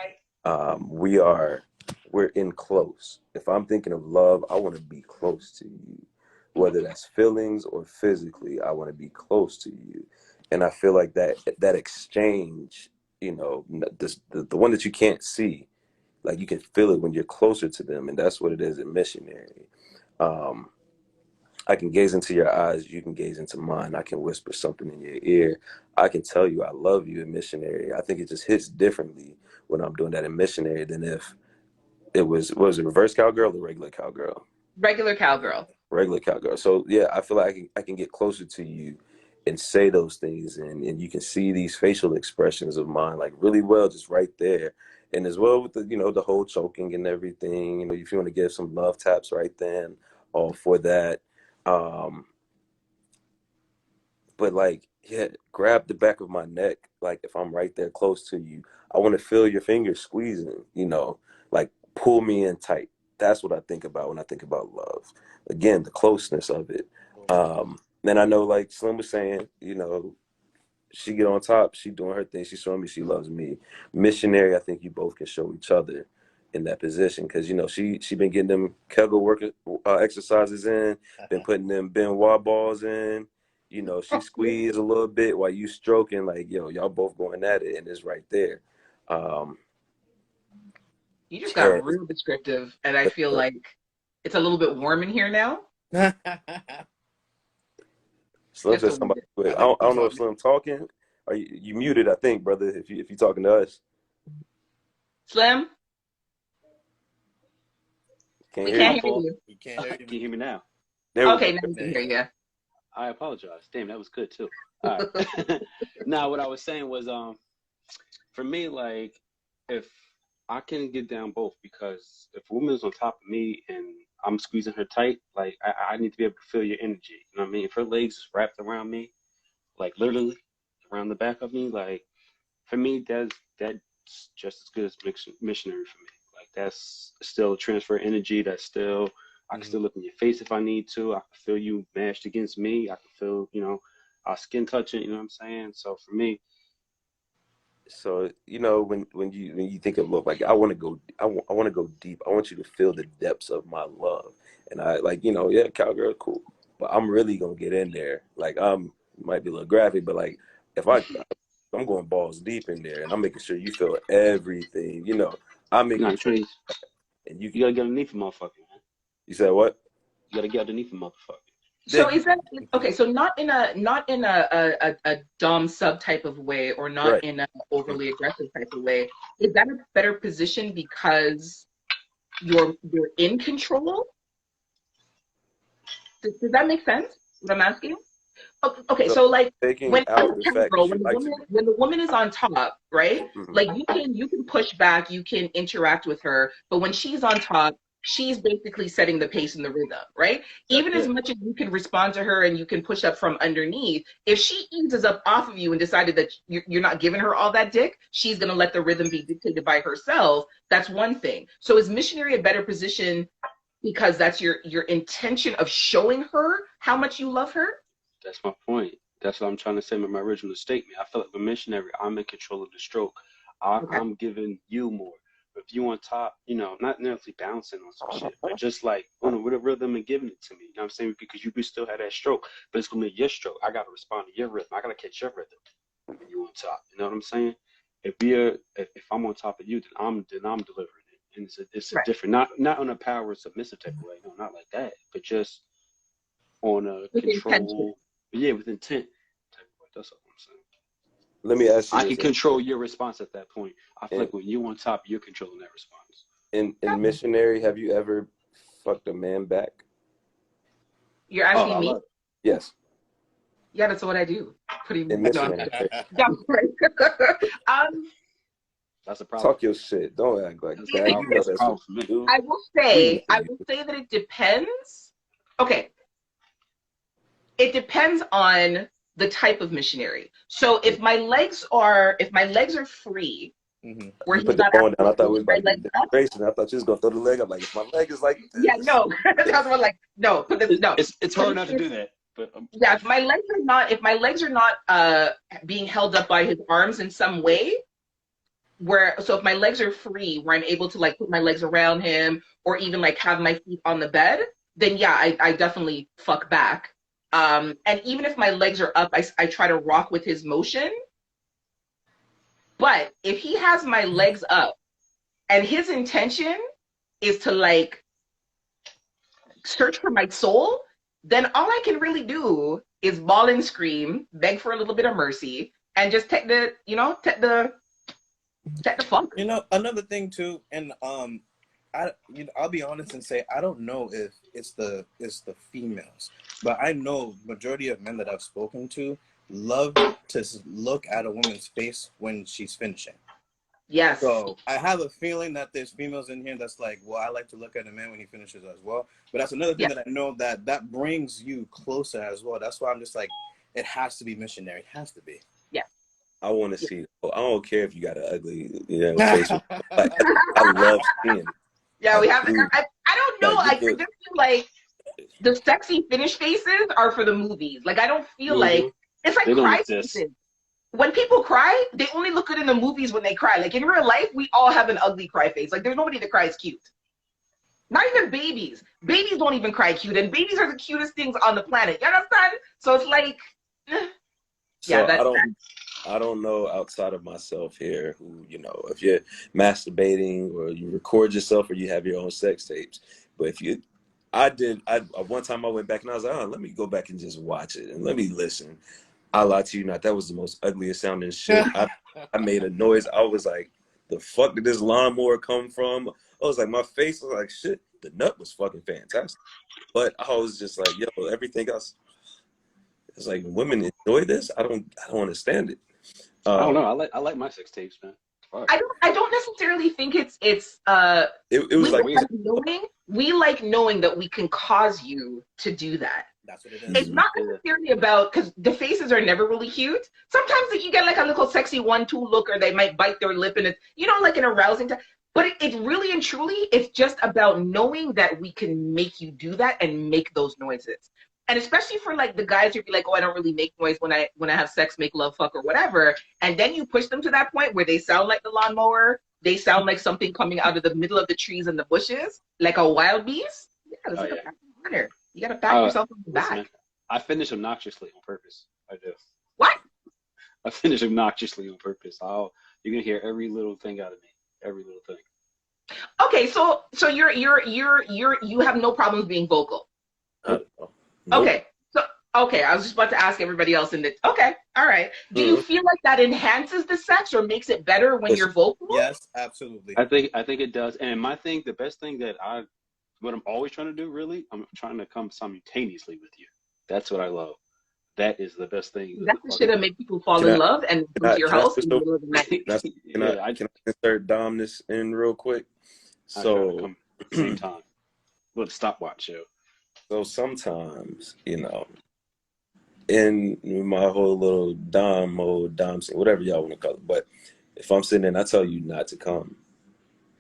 We are, we're in close. If I'm thinking of love, I want to be close to you, whether that's feelings or physically. I want to be close to you, and I feel like that exchange, you know, the one that you can't see, like you can feel it when you're closer to them, and that's what it is in Missionary. Um, I can gaze into your eyes, you can gaze into mine. I can whisper something in your ear. I can tell you I love you in Missionary. I think it just hits differently when I'm doing that in Missionary than if it was it reverse cowgirl or regular cowgirl? Regular cowgirl. Regular cowgirl. So yeah, I feel like I can get closer to you and say those things, and you can see these facial expressions of mine like really well just right there. And as well with the, you know, the whole choking and everything, you know, if you want to give some love taps right then, all for that. Um, but like, yeah, grab the back of my neck. Like if I'm right there close to you, I want to feel your fingers squeezing, you know, like pull me in tight. That's what I think about when I think about love. Again, the closeness of it. And I know, like Slim was saying, you know, she get on top, she doing her thing, she's showing me she loves me. Missionary, I think you both can show each other in that position, because you know she been getting them Kegel work exercises in, been putting them Benoit balls in. You know, she squeezed a little bit while you stroking, like, yo, y'all both going at it, and it's right there. Um, You just yeah, got real descriptive, and I feel like it's a little bit warm in here now. Slim Just said a little somebody. bit. I don't know if Slim talking. Are you muted? I think, brother. If you talking to us, Slim, can't we hear My you. can't hear fault. you. You can't hear Can me. you hear me now? There we Okay, go. now we There can you hear go. you. I apologize. Damn, that was good too. All right. Now, what I was saying was, for me, like, if I can get down both, because if a woman is on top of me and I'm squeezing her tight, like, I need to be able to feel your energy. You know what I mean? If her legs is wrapped around me, like literally around the back of me, like, for me, that's just as good as missionary for me. Like, that's still a transfer of energy. That's still, I can still look in your face if I need to. I can feel you mashed against me. I can feel, you know, our skin touching. You know what I'm saying? So for me, So you know, when you think of love, like I want to go, I want to go deep. I want you to feel the depths of my love, and I like, you know, yeah, cowgirl, cool, but I'm really gonna get in there. Like might be a little graphic, but like if I'm going balls deep in there, and I'm making sure you feel everything. You know, I'm making not sure, trees. and You gotta get underneath a motherfucker, man. you said what? You gotta get underneath a motherfucker. So is that okay? So not in a dumb sub type of way, or not Right. in an overly aggressive type of way. Is that a better position because you're in control? Does that make sense? What I'm asking? Okay, So so like taking when as out a the fact cowgirl, that you like to be. when the woman is on top, right? Mhm. Like you can push back, you can interact with her, but when she's on top, she's basically setting the pace and the rhythm, right? That's Even as it. much as you can respond to her and you can push up from underneath, if she eases up off of you and decided that you're not giving her all that dick, she's gonna let the rhythm be dictated by herself. That's one thing. So is missionary a better position because that's your intention of showing her how much you love her? That's my point. That's what I'm trying to say with my original statement. I feel like with missionary, I'm in control of the stroke. Okay. I'm giving you more. If you on top, you know, not necessarily bouncing on some shit, but just like on a rhythm and giving it to me. You know what I'm saying? Because you can still have that stroke, but it's gonna be your stroke. I gotta respond to your rhythm. I gotta catch your rhythm when you on top. You know what I'm saying? If I'm on top of you, then I'm delivering it. And it's a Right. different, not on a power submissive type of way, no, not like that, but just on a With intention. control, yeah, with intent type of way. That's all I'm saying. Let me ask you I can this: control your response at that point. I feel in, like when you're on top, you're controlling that response. in missionary, have you ever fucked a man back? You're Oh, I asking me? love it. Yes. Yeah, that's what I do. Pretty In much. No, I'm missionary. kidding. Yeah, right. um, That's a problem. Talk your shit. Don't act like That's a that. You problem. know That's a that's what problem for me. you do. I will Please say, for I you. will say that it depends. Okay, it depends on the type of missionary. So if my legs are free, Where You he's put the not phone down. I thought asking we was my about to do legs up. demonstration. I thought you was gonna throw the leg up. Like if my leg is like this. Yeah, no. That's what like no. Put this no. It's hard not to do that. But Yeah, if my legs are not being held up by his arms in some way, so if my legs are free, where I'm able to like put my legs around him or even like have my feet on the bed, then yeah, I definitely fuck back. And even if my legs are up, I try to rock with his motion. But if he has my legs up and his intention is to like search for my soul, then all I can really do is bawl and scream, beg for a little bit of mercy, and just take the funk. You know, another thing too, and I'll be honest and say I don't know if it's the females, but I know majority of men that I've spoken to love to look at a woman's face when she's finishing. Yes. So I have a feeling that there's females in here that's like, well, I like to look at a man when he finishes as well. But that's another thing that I know that brings you closer as well. That's why I'm just like, it has to be missionary. It has to be. Yeah. I want to see. I don't care if you got an ugly, face. Like, I love seeing it. Yeah, we have. I don't know. I just feel like the sexy finish faces are for the movies. Like I don't feel like it's like cry faces. When people cry, they only look good in the movies when they cry. Like in real life, we all have an ugly cry face. Like there's nobody that cries cute. Not even babies. Babies don't even cry cute, and babies are the cutest things on the planet. You understand? So it's like, I don't know outside of myself here who, if you're masturbating or you record yourself or you have your own sex tapes. But one time I went back and I was like, oh, let me go back and just watch it and let me listen. I lie to you not, that was the most ugliest sounding shit. I made a noise. I was like, the fuck did this lawnmower come from? I was like, my face was like, shit, the nut was fucking fantastic. But I was just like, yo, everything else. It's like, women enjoy this? I don't understand it. I don't know. I like my sex tapes, man. I don't necessarily think it was like we like knowing that we can cause you to do that. That's what it is. It's not necessarily about, because the faces are never really cute. Sometimes you get like a little sexy 1-2 look, or they might bite their lip and it's, like an arousing time. But it really and truly, it's just about knowing that we can make you do that and make those noises. And especially for like the guys who'd be like, oh, I don't really make noise when I have sex, make love, fuck, or whatever. And then you push them to that point where they sound like the lawnmower. They sound like something coming out of the middle of the trees and the bushes, like a wild beast. Yeah, that's a you gotta pat yourself on the back. Man, I finish obnoxiously on purpose. I do. What? I finish obnoxiously on purpose. You're gonna hear every little thing out of me. Every little thing. Okay, so you have no problems being vocal. Nope. Okay. Okay, I was just about to ask everybody else okay, all right. Do you feel like that enhances the sex or makes it better when you're vocal? Yes, absolutely. I think it does. And the best thing what I'm always trying to do, really, I'm trying to come simultaneously with you. That's what I love. That is the best thing. That's the shit that make people fall in love and go to your house in the middle of the night. I can insert Domnus in real quick. So come at the same time. Little stopwatch show. So sometimes, in my whole little dom mode, whatever y'all want to call it, but if I'm sitting there and I tell you not to come,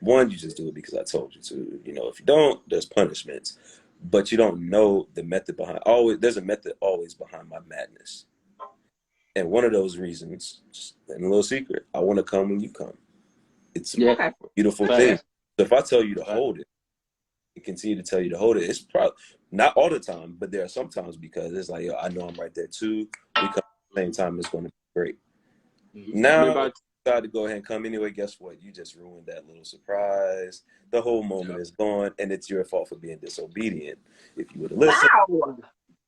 one, you just do it because I told you to. If you don't, there's punishments, but you don't know the method behind. There's a method always behind my madness, and one of those reasons, just a little secret, I want to come when you come. It's a beautiful thing. So if I tell you to hold it, and continue to tell you to hold it, it's probably not all the time, but there are some times because it's like, yo, I know I'm right there too. We come at the same time, it's going to be great. Now, decide to go ahead and come anyway. Guess what? You just ruined that little surprise. The whole moment is gone, and it's your fault for being disobedient. If you would have listened, wow,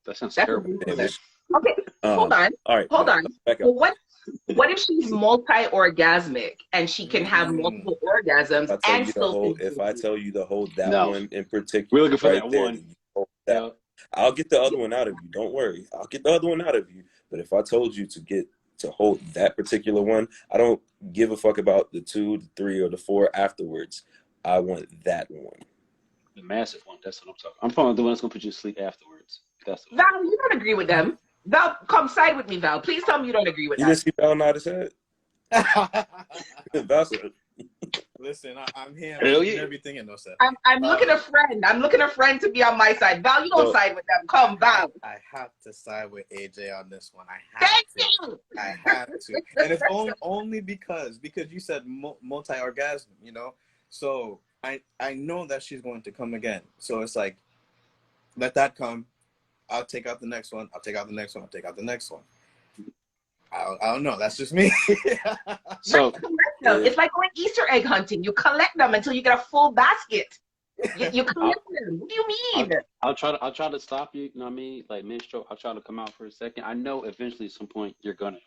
that sounds terrible. Okay, hold on. All right, hold on. Well, what if she's multi-orgasmic and she can have multiple orgasms and still? If I tell you to hold that one in particular, we're looking for that one. I'll get the other one out of you. Don't worry. I'll get the other one out of you. But if I told you to hold that particular one, I don't give a fuck about the 2, the 3, or the 4 afterwards. I want that one. The massive one. That's what I'm talking. I'm talking about the one that's gonna put you to sleep afterwards. That's Val, you don't agree with them. Val, come side with me, Val. Please tell me you don't agree with that. You didn't see Val nod his head? Listen, I'm here. Hell I'm yeah. everything and no set. I'm looking a friend. I'm looking a friend to be on my side. Val, you don't side with them. Come, Val. I have to side with AJ on this one. I have Thank to. you. I have to. And it's only because you said multi-orgasm, you know? So I know that she's going to come again. So it's like, let that come. I'll take out the next one. I'll take out the next one. I'll take out the next one. I don't know. That's just me. So collect them. It's like going Easter egg hunting. You collect them until you get a full basket. You collect them. What do you mean? I'll try to stop you. You know what I mean? Like mid-stroke, I'll try to come out for a second. I know eventually at some point you're gonna.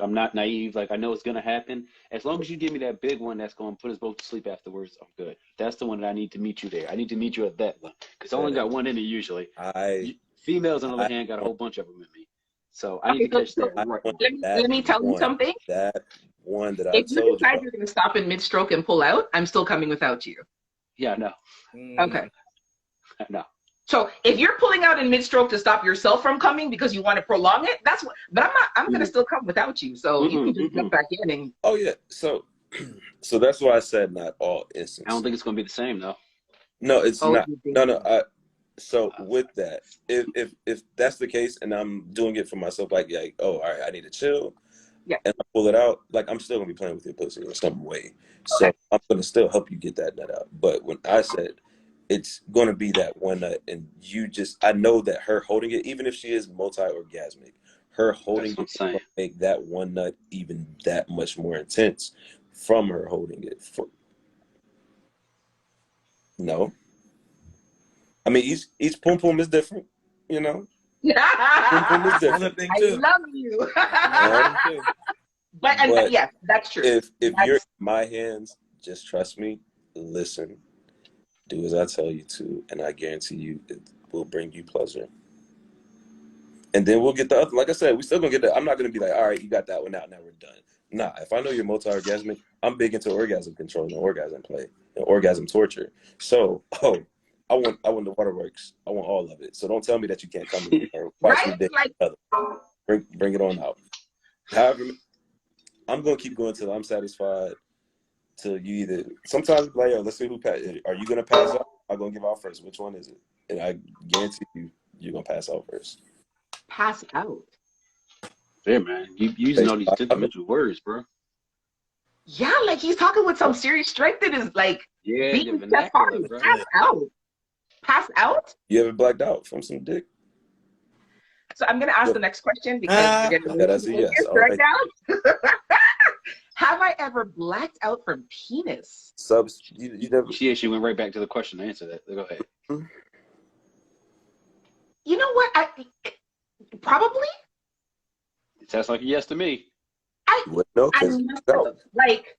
I'm not naive. Like I know it's gonna happen. As long as you give me that big one that's gonna put us both to sleep afterwards, I'm good. That's the one that I need to meet you there. I need to meet you at that one because I only got one in it usually. Females on the other hand got a whole bunch of them in me. So I need to catch that. Let me tell you something. That one that I if told you you. decide you're going to stop in mid-stroke and pull out, I'm still coming without you. Yeah, no. Okay. No. So if you're pulling out in mid-stroke to stop yourself from coming because you want to prolong it, that's what. But I'm not. I'm going to still come without you. So you can just jump back in and. Oh yeah. So that's why I said not all instances. I don't think it's going to be the same though. No, it's not. No. So with that, if that's the case, and I'm doing it for myself, like oh, all right, I need to chill, and I pull it out, like I'm still gonna be playing with your pussy in some way. So I'm gonna still help you get that nut out. But when I said it's gonna be that one nut, and I know that her holding it, even if she is multi-orgasmic, her holding it will make that one nut even that much more intense from her holding it. No. I mean, each pom pom is different, you know. Pom pom is different. I love you. But yeah, that's true. If you're in my hands, just trust me, listen, do as I tell you to, and I guarantee you it will bring you pleasure. And then we'll get the other. Like I said, we still gonna get that. I'm not gonna be like, all right, you got that one out, now we're done. Nah, if I know you're multi-orgasmic, I'm big into orgasm control and orgasm play and orgasm torture. So, I want the waterworks. I want all of it. So don't tell me that you can't come in or watch me dig bring it on out. However, I'm gonna keep going till I'm satisfied. Till you either sometimes like, yo, let's see who pass. Are you gonna pass out? I'm gonna give out first. Which one is it? And I guarantee you're gonna pass out first. Pass out. Yeah, man. You using all these different words, bro. Yeah, like he's talking with some serious strength that is like beating Pass out. Pass out? You ever blacked out from some dick? So I'm gonna ask the next question because we're getting right now. Have I ever blacked out from penis? Subs, you never. She went right back to the question to answer that. Go ahead. You know what? Probably. It sounds like a yes to me. I must have, like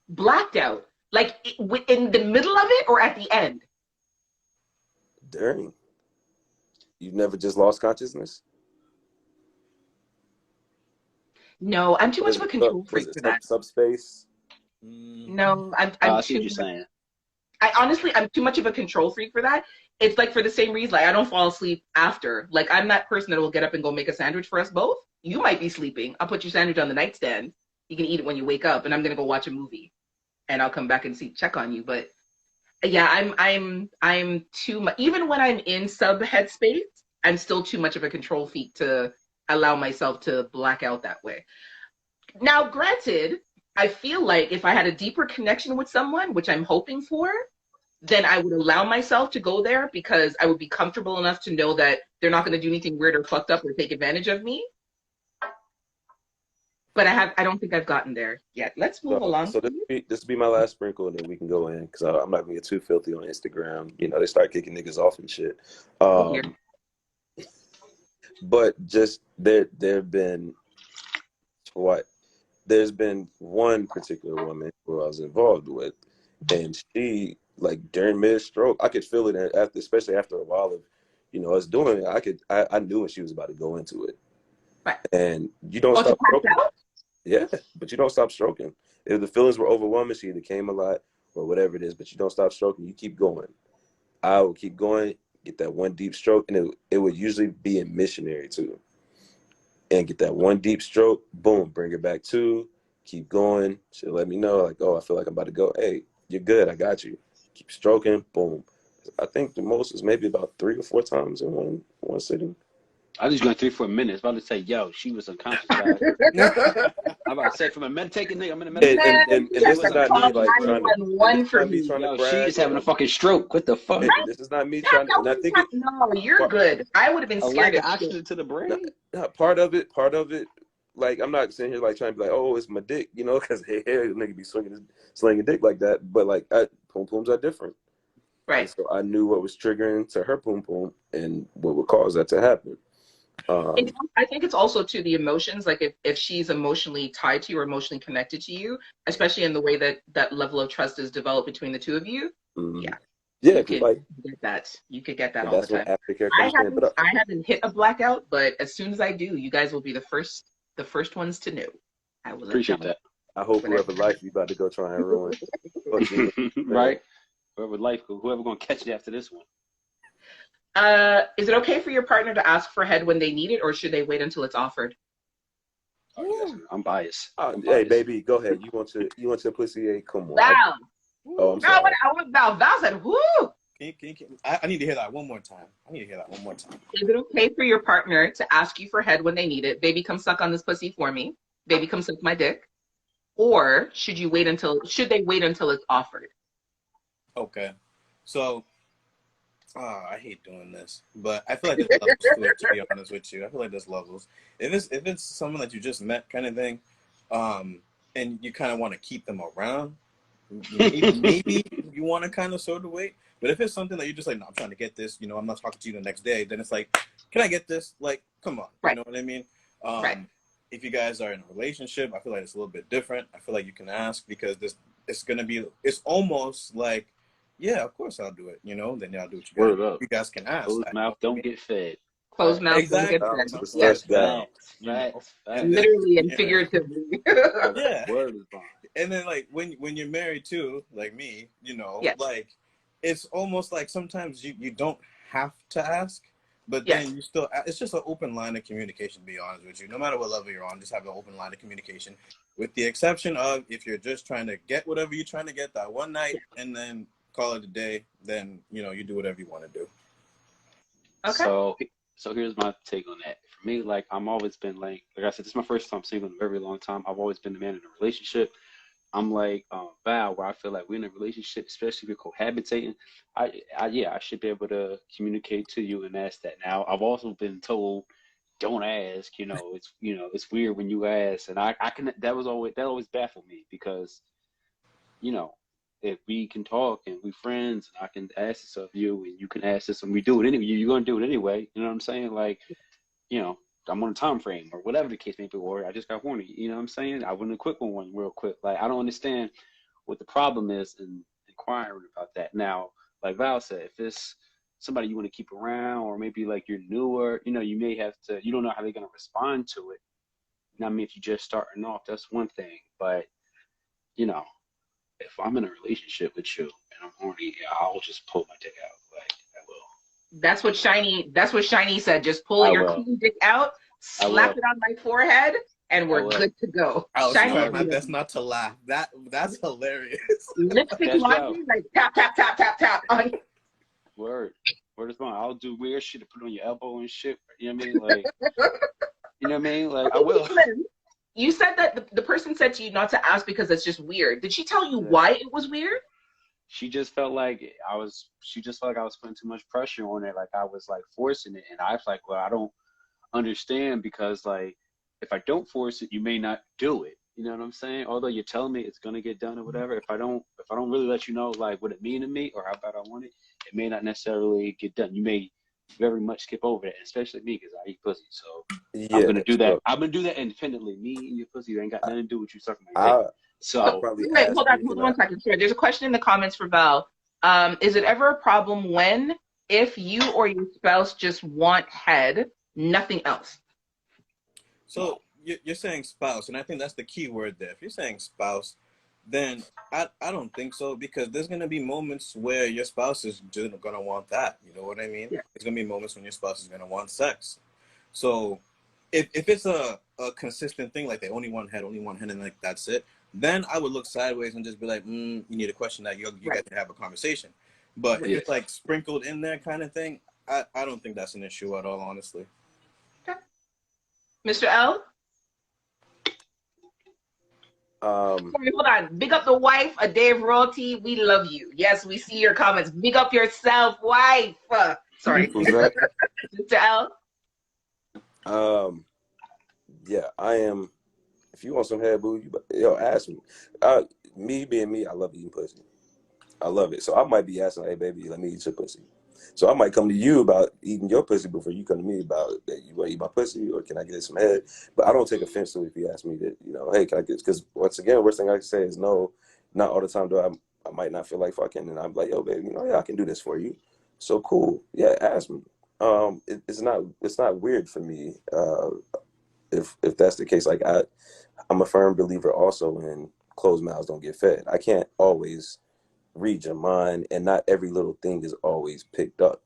blacked out, like in the middle of it or at the end. During. You've never just lost consciousness? No, I'm too much of a control freak for that. Subspace? No, I'm see what you're saying. I'm too much of a control freak for that. It's like for the same reason, like I don't fall asleep after. Like I'm that person that will get up and go make a sandwich for us both. You might be sleeping. I'll put your sandwich on the nightstand. You can eat it when you wake up, and I'm gonna go watch a movie, and I'll come back and check on you. But yeah, I'm too much. Even when I'm in sub headspace, I'm still too much of a control freak to allow myself to black out that way. Now, granted, I feel like if I had a deeper connection with someone, which I'm hoping for, then I would allow myself to go there because I would be comfortable enough to know that they're not going to do anything weird or fucked up or take advantage of me. But I don't think I've gotten there yet. Let's move along. So this be my last sprinkle, and then we can go in because I'm not gonna get too filthy on Instagram. You know, they start kicking niggas off and shit. But just there've been there's been one particular woman who I was involved with, and she, like during mid-stroke, I could feel it after, especially after a while of, us doing it. I knew when she was about to go into it. Right. And you don't stop stroking. Yeah, but you don't stop stroking. If the feelings were overwhelming, she either came a lot or whatever it is, but you don't stop stroking. You keep going. I will keep going, get that one deep stroke, and it would usually be in missionary too. and get that one deep stroke. Boom, bring it back 2. Keep going. She'll let me know, like, oh, I feel like I'm about to go. Hey, you're good. I got you. Keep stroking. Boom. I think the most is maybe about 3 or 4 times in one sitting. I was just going 3-4 minutes. I was about to say, yo, she was unconscious, guys. I'm about to say, from a meditating nigga, I'm in a meditating. And this is not me like trying to. One for me. Yo, she is having a fucking stroke. What the fuck? This is not me trying. And I think no, you're good. I would have been scared of oxygen to the brain. Not part of it. Like, I'm not sitting here like trying to be like, oh, it's my dick, you know, because hey, nigga be slinging dick like that. But like, poom pooms are different. Right. And so I knew what was triggering to her poom poom and what would cause that to happen. I think it's also to the emotions. Like if she's emotionally tied to you or emotionally connected to you, especially in the way that level of trust is developed between the 2 of you. Yeah, you could get that. You could get that all the time. I haven't hit a blackout, but as soon as I do, you guys will be the first ones to know. I will appreciate that. I hope whoever life you about to go try and ruin. Right. Whoever gonna catch you after this one. Is it okay for your partner to ask for head when they need it, or should they wait until it's offered? I'm biased. Hey, baby, go ahead. You want your pussy? Hey, come on. Val. I'm sorry. Val said, whoo. I need to hear that one more time. Is it okay for your partner to ask you for head when they need it? Baby, come suck on this pussy for me. Baby, come suck my dick. Or should they wait until it's offered? Okay. So, I hate doing this, but I feel like there's levels to it, to be honest with you. I feel like there's levels. If it's someone that you just met kind of thing, and you kind of want to keep them around, maybe you want to kind of sort of wait. But if it's something that you're just like, no, I'm trying to get this, you know, I'm not talking to you the next day, then it's like, can I get this? Like, come on. Right. You know what I mean? Right. If you guys are in a relationship, I feel like it's a little bit different. I feel like you can ask because it's almost like, yeah, of course I'll do it. You know, then y'all do what you got. You guys can ask. Closed mouth don't get fed. Closed mouth exactly. don't get fed. Yes. Literally and figuratively. Yeah. Word is bond. And then like when you're married too, like me, you know, yes. like it's almost like sometimes you don't have to ask, but then you still, it's just an open line of communication, to be honest with you. No matter what level you're on, just have an open line of communication, with the exception of if you're just trying to get whatever you're trying to get that one night and then call it a day, then, you know, you do whatever you want to do. Okay. So here's my take on that. For me, like, I'm always been like I said, this is my first time single in a very long time. I've always been the man in a relationship. I'm like Val, where I feel like we're in a relationship, especially if we're cohabitating. I should be able to communicate to you and ask that. Now, I've also been told, don't ask. You know, it's weird when you ask, and that always baffled me because, you know, if we can talk and we friends, and I can ask this of you, and you can ask this, and we do it anyway, you're gonna do it anyway. You know what I'm saying? Like, you know, I'm on a time frame or whatever the case may be, or I just got horny. You know what I'm saying? I wouldn't quit on one real quick. Like, I don't understand what the problem is in inquiring about that. Now, like Val said, if it's somebody you want to keep around, or maybe like you're newer, you know, you may have to, you don't know how they're going to respond to it. You know what I mean? If you're just starting off, that's one thing. But, you know, if I'm in a relationship with you and I'm horny, I'll just pull my dick out. Like, I will. That's what Shiny said. Just pull your clean dick out, slap it on my forehead, and we're good to go. I was trying my best not to laugh. That's hilarious. Lipstick laundry, like tap, tap, tap, tap, tap. On. Word is fine. I'll do weird shit to put on your elbow and shit. You know what I mean? Like, you know what I mean? Like, I will. You said that the person said to you not to ask because it's just weird. Did she tell you why it was weird? She just felt like I was putting too much pressure on it. Like I was like forcing it. And I was like, well, I don't understand, because like, if I don't force it, you may not do it. You know what I'm saying? Although you're telling me it's going to get done or whatever. If I don't really let you know like what it mean to me or how bad I want it, it may not necessarily get done. You may very much skip over it, especially me, because I eat pussy. So I'm gonna do that. I'm gonna do that independently. Me and your pussy ain't got nothing to do with you sucking my dick. So wait, hold on 1 second. Sorry, there's a question in the comments for Val. Is it ever a problem if you or your spouse just want head, nothing else? So you're saying spouse, and I think that's the key word there. If you're saying spouse, then I don't think so, because there's going to be moments where your spouse is just going to want that. You know what I mean? Yeah. There's going to be moments when your spouse is going to want sex. So if it's a consistent thing, like they only one head, and like that's it, then I would look sideways and just be like, you need to question that. You Right. got to have a conversation. But if Yeah. it's like sprinkled in there kind of thing, I don't think that's an issue at all, honestly. Okay. Mr. L? Sorry, hold on. Big up the wife, a day of royalty. We love you. Yes, we see your comments. Big up yourself, wife. Sorry. Who's that? Mr. L? Yeah, I am. If you want some head, boo, ask me. Me being me, I love eating pussy. I love it. So I might be asking, hey, baby, let me eat your pussy. So I might come to you about eating your pussy before you come to me about, hey, you want to eat my pussy or can I get some head? But I don't take offense to it if you ask me that, hey, can I get, because once again, worst thing I can say is no, not all the time do I might not feel like fucking, and I'm like, yo, baby, yeah, I can do this for you. So cool. Yeah, ask me. It's not weird for me. If that's the case, like I'm a firm believer also in closed mouths don't get fed. I can't always read your mind, and not every little thing is always picked up.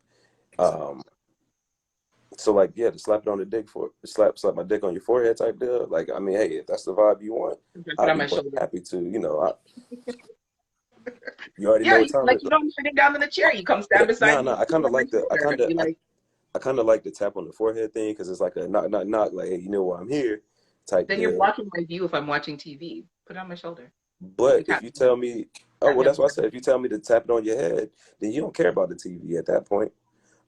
So like, yeah, to slap it on the dick slap my dick on your forehead type deal. Like, I mean, hey, if that's the vibe you want, I'd be happy to. You already know what time like I'm sitting down in the chair. You come stand beside me. I kind of like the tap on the forehead thing because it's like a knock, like, hey, you know why I'm here type. Then you're blocking my view if I'm watching TV. Put it on my shoulder. But if you tell me, that's why I said if you tell me to tap it on your head, then you don't care about the TV at that point.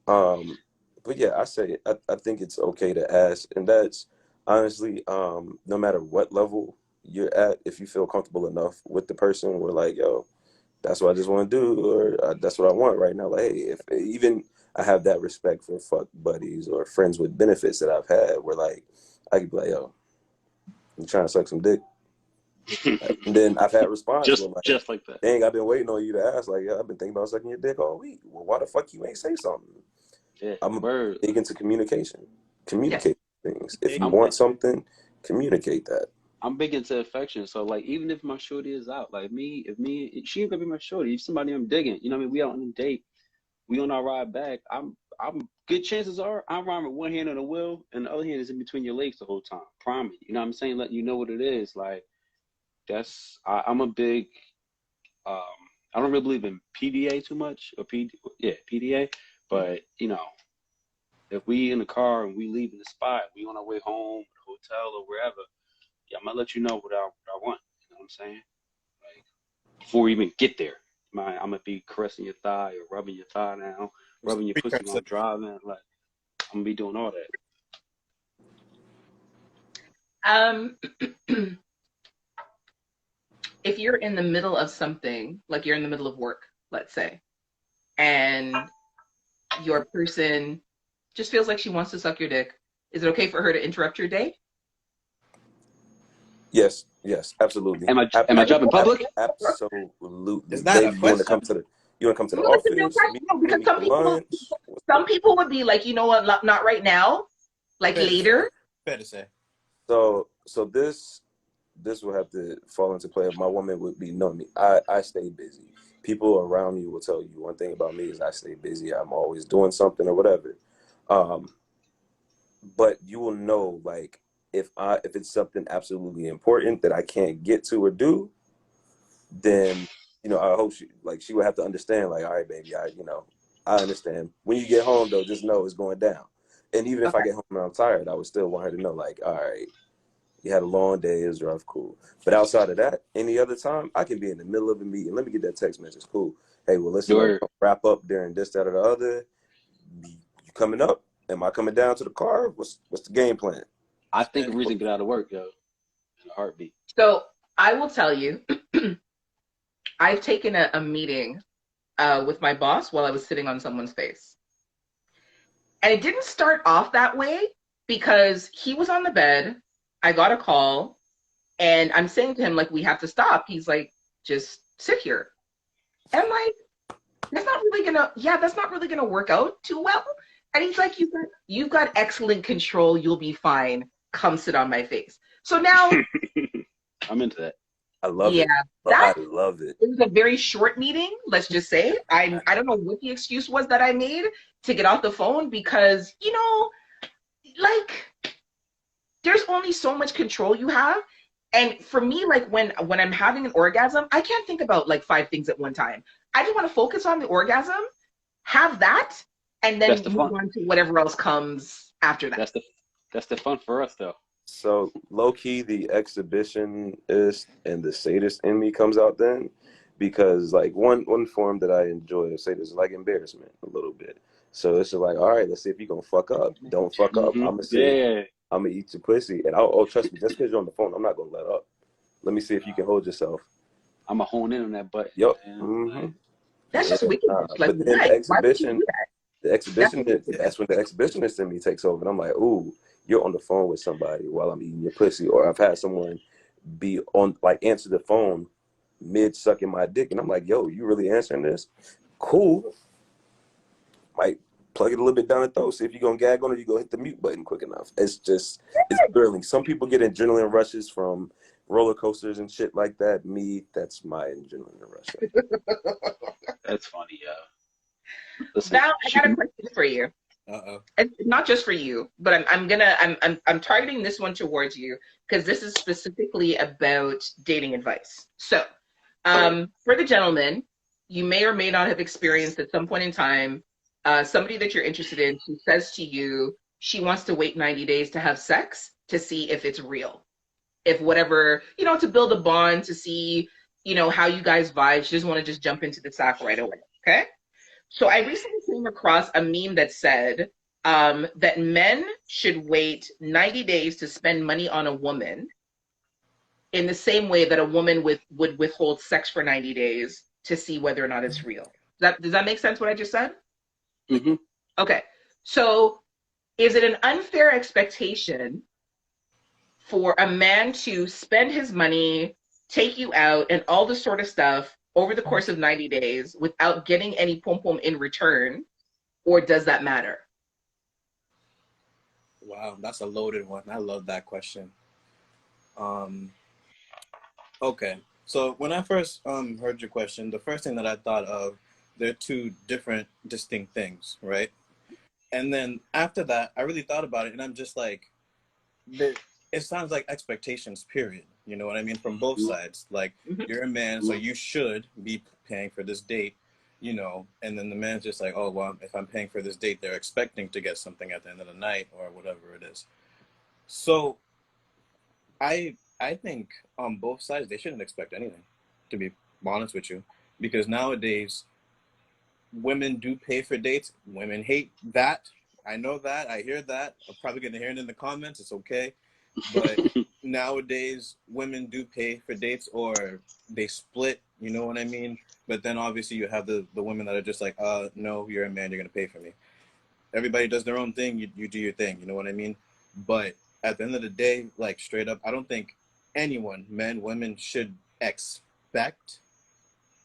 But yeah, I think it's okay to ask, and that's honestly, no matter what level you're at, if you feel comfortable enough with the person, we're like, yo, that's what I just want to do, or that's what I want right now. Like, hey, if even I have that respect for fuck buddies or friends with benefits that I've had, where like I could be like, yo, you trying to suck some dick? And then I've had responses just like that. Dang, I've been waiting on you to ask. Like, yeah, I've been thinking about sucking your dick all week. Well, why the fuck you ain't say something? Yeah, I'm big into communication. Communicate things. If you want something, communicate that. I'm big into affection. So like, even if my shorty is out, like she ain't gonna be my shorty. If somebody I'm digging, you know what I mean? We out on a date, we on our ride back. I'm good chances are I'm riding with one hand on the wheel and the other hand is in between your legs the whole time. Promise. You know what I'm saying? Letting you know what it is. Like, I'm a big I don't really believe in PDA too much, or PDA, but if we in the car and we leaving the spot, we on our way home, hotel or wherever, yeah, I'm gonna let you know what I want. You know what I'm saying? Like, before we even get there, I'm gonna be caressing your thigh or rubbing your thigh down, rubbing your pussy while driving. Like, I'm gonna be doing all that. If you're in the middle of something, like you're in the middle of work, let's say, and your person just feels like she wants to suck your dick, is it okay for her to interrupt your day? Yes, absolutely. Am I jumping public? Absolutely. Is that a question? You want to come to the office? No, because some people would be like, you know what, not right now, like later. Fair to say. So this will have to fall into play if my woman would be knowing me. I stay busy. People around me will tell you one thing about me is I stay busy. I'm always doing something or whatever. But you will know, like, if it's something absolutely important that I can't get to or do, then I hope she would have to understand, like, all right, baby, I understand. When you get home though, just know it's going down. And even if I get home and I'm tired, I would still want her to know, like, all right, you had a long day, it was rough, cool. But outside of that, any other time, I can be in the middle of a meeting. Let me get that text message, cool. Hey, well, listen, wrap up during this, that, or the other. You coming up? Am I coming down to the car? What's the game plan? I think a reason to get out of work, yo, in a heartbeat. So I will tell you, I've taken a meeting with my boss while I was sitting on someone's face. And it didn't start off that way because he was on the bed. I got a call and I'm saying to him, like, we have to stop. He's like, just sit here. And I'm like, that's not really gonna work out too well. And he's like, you've got excellent control. You'll be fine. Come sit on my face. So now I'm into that. I love it. I love it. It was a very short meeting, let's just say. I don't know what the excuse was that I made to get off the phone because, like, there's only so much control you have. And for me, like when I'm having an orgasm, I can't think about like 5 things at one time. I just want to focus on the orgasm, have that, and then That's the move fun. on to whatever else comes after that. That's the fun for us though. So low key, the exhibitionist and the sadist in me comes out then, because like one form that I enjoy of sadism is like embarrassment a little bit. So it's just like, all right, let's see if you're gonna fuck up. Don't fuck up. I'm gonna say, Yeah. I'm gonna eat your pussy, and oh, trust me, just because you're on the phone, I'm not gonna let up. Let me see if you can hold yourself. I'm gonna hone in on that butt. Yep. That's just Yeah. wickedness. Like, But then why? Why would you do the that? exhibition, that's when the exhibitionist in me takes over, and I'm like, ooh, you're on the phone with somebody while I'm eating your pussy, or I've had someone be on, like, answer the phone mid sucking my dick, and I'm like, yo, you really answering this? Cool. Might plug it a little bit down the throat, see if you're gonna gag on it, you go hit the mute button quick enough. It's thrilling. Some people get adrenaline rushes from roller coasters and shit like that. Me, that's my adrenaline rush. That's funny, Listen, Val, I got a question for you. And not just for you, but I'm targeting this one towards you because this is specifically about dating advice. So, for the gentleman, you may or may not have experienced at some point in time somebody that you're interested in who says to you she wants to wait 90 days to have sex to see if it's real, if whatever, to build a bond, to see, how you guys vibe. She doesn't want to just jump into the sack right away. Okay. So I recently came across a meme that said that men should wait 90 days to spend money on a woman in the same way that a woman would withhold sex for 90 days to see whether or not it's real. Does that make sense what I just said? Mm-hmm. Okay. So is it an unfair expectation for a man to spend his money, take you out, and all this sort of stuff over the course of 90 days without getting any pom pom in return, or does that matter? Wow, that's a loaded one. I love that question. Okay, so when I first heard your question, the first thing that I thought of, they're two different, distinct things, right? And then after that, I really thought about it, and I'm just like, it sounds like expectations, period. You know what I mean? From both sides. Like, you're a man, so you should be paying for this date, and then the man's just like, oh, well, if I'm paying for this date, they're expecting to get something at the end of the night or whatever it is. So I think on both sides, they shouldn't expect anything, to be honest with you, because nowadays, women do pay for dates. Women hate that. I know that. I hear that. I'm probably going to hear it in the comments. It's okay. But nowadays, women do pay for dates, or they split, you know what I mean? But then obviously you have the women that are just like, no, you're a man, you're going to pay for me. Everybody does their own thing. You do your thing, you know what I mean? But at the end of the day, like straight up, I don't think anyone, men, women, should expect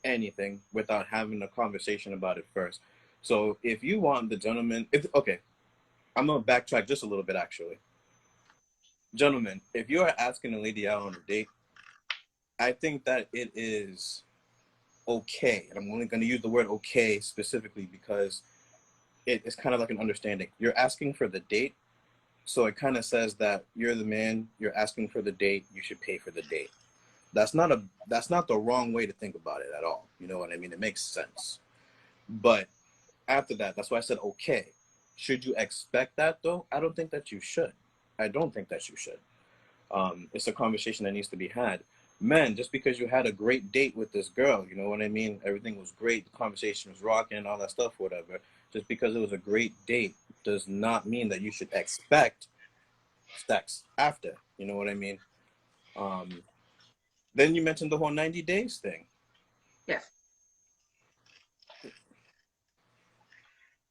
anything without having a conversation about it first. So if you want the gentleman, okay, I'm going to backtrack just a little bit actually. Gentlemen, if you are asking a lady out on a date, I think that it is okay. And I'm only going to use the word okay specifically because it's kind of like an understanding. You're asking for the date, so it kind of says that you're the man, you're asking for the date, you should pay for the date. That's not the wrong way to think about it at all. You know what I mean? It makes sense. But after that, that's why I said okay. Should you expect that though? I don't think that you should. I don't think that you should. It's a conversation that needs to be had. Men, just because you had a great date with this girl, you know what I mean? Everything was great, the conversation was rocking, all that stuff, whatever. Just because it was a great date does not mean that you should expect sex after. You know what I mean? Then you mentioned the whole 90 days thing. Yes.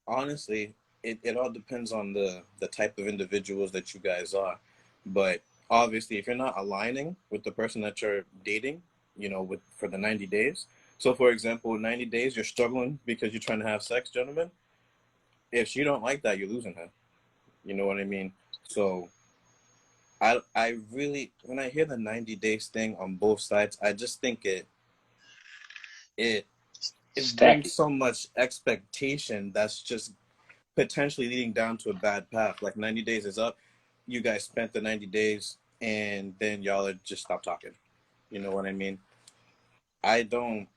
Honestly, it all depends on the type of individuals that you guys are. But obviously, if you're not aligning with the person that you're dating, for the 90 days. So for example, 90 days, you're struggling because you're trying to have sex, gentlemen. If she don't like that, you're losing her. You know what I mean? So I really, when I hear the 90 days thing on both sides, I just think it brings so much expectation that's just potentially leading down to a bad path. Like 90 days is up. you guys spent the 90 days and then y'all had just stopped talking. You know what I mean? I don't.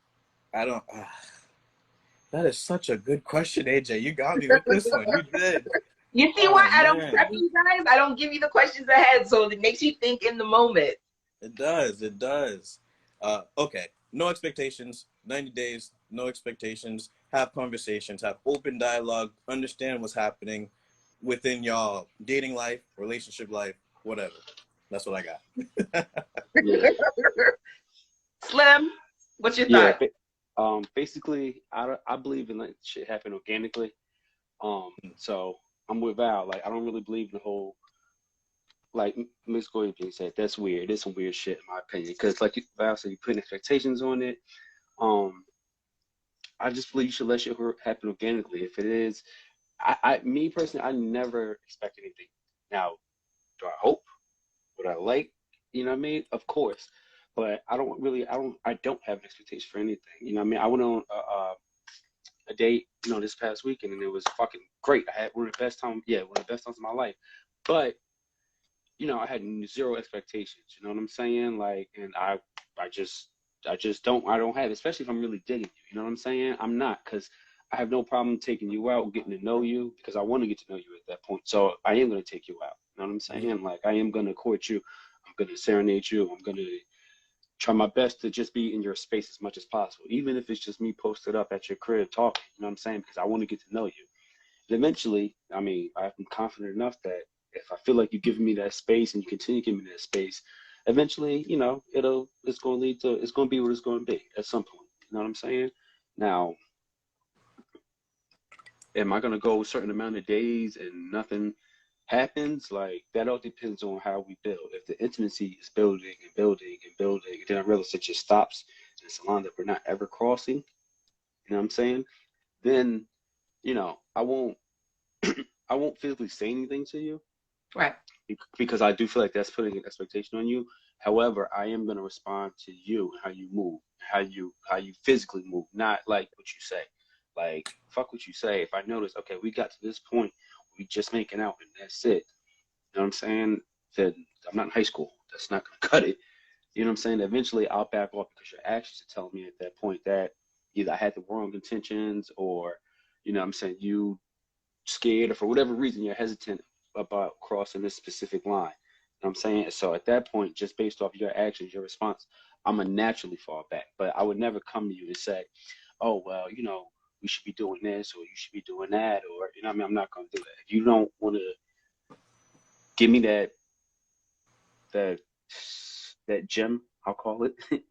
That is such a good question, AJ. You got me with this one. You did. You see why Oh I don't prep man, you guys? I don't give you the questions ahead, so it makes you think in the moment. it does. It does. Okay. No expectations. 90 days. No expectations. Have conversations. Have open dialogue. Understand what's happening within y'all dating life, relationship life, whatever. That's what I got. Yeah. Slim, what's your Yeah. thought? Basically, I believe in letting shit happen organically. So I'm with Val. Like, I don't really believe in the whole, like Miss Goy being said, that's weird. There's some weird shit in my opinion. Because like Val said, you put expectations on it. I just believe you should let shit happen organically. If it is, me personally, I never expect anything. Now, do I hope? Would I like? You know what I mean? Of course. But I don't have an expectation for anything. You know what I mean? I went on a date, this past weekend, and it was fucking great. I had one of the best times of my life. But I had zero expectations. You know what I'm saying? Like, and I don't have, especially if I'm really digging you. You know what I'm saying? I'm not, because I have no problem taking you out, getting to know you, because I want to get to know you at that point. So I am going to take you out. You know what I'm saying? Like, I am going to court you. I'm going to serenade you. I'm going to try my best to just be in your space as much as possible, even if it's just me posted up at your crib talking. You know what I'm saying? Because I want to get to know you. And eventually, I mean, I'm confident enough that if I feel like you're giving me that space and you continue giving me that space, eventually, it's going to be what it's going to be at some point. You know what I'm saying? Now, am I going to go a certain amount of days and nothing happens? Like, that all depends on how we build. If the intimacy is building and building and building, and then I realize it just stops and it's a line that we're not ever crossing, you know what I'm saying? Then, I won't physically say anything to you. Right. Because I do feel like that's putting an expectation on you. However, I am going to respond to you, how you move, how you physically move, not like what you say. Like, fuck what you say. If I notice, okay, we got to this point, we just making out and that's it. You know what I'm saying? Then I'm not in high school. That's not going to cut it. You know what I'm saying? Eventually, I'll back off because your actions are telling me at that point that either I had the wrong intentions or, you know what I'm saying, you scared or for whatever reason you're hesitant about crossing this specific line. You know what I'm saying? So at that point, just based off your actions, your response, I'm going to naturally fall back. But I would never come to you and say, oh, well, we should be doing this or you should be doing that, or, you know what I mean? I'm not going to do that. If you don't want to give me that gem, I'll call it, you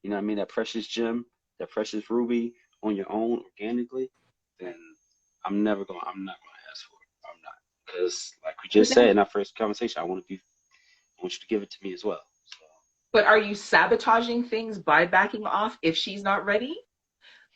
know what I mean? That precious gem, that precious ruby on your own organically, then I'm not going to ask for it. I'm not. Because like we just said in our first conversation, I want you to give it to me as well. So. But are you sabotaging things by backing off if she's not ready?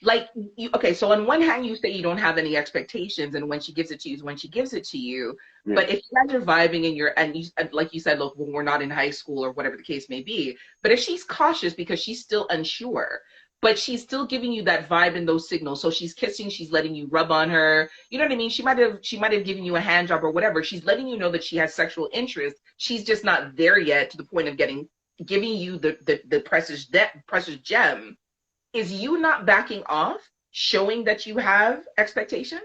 Like, okay, so on one hand, you say you don't have any expectations, and when she gives it to you is when she gives it to you. Yeah. But if you guys are vibing and like you said, look, when we're not in high school or whatever the case may be, but if she's cautious because she's still unsure, but she's still giving you that vibe and those signals. So she's kissing, she's letting you rub on her. You know what I mean? She might have given you a hand job or whatever. She's letting you know that she has sexual interest. She's just not there yet to the point of giving you the precious gem. Is you not backing off showing that you have expectations?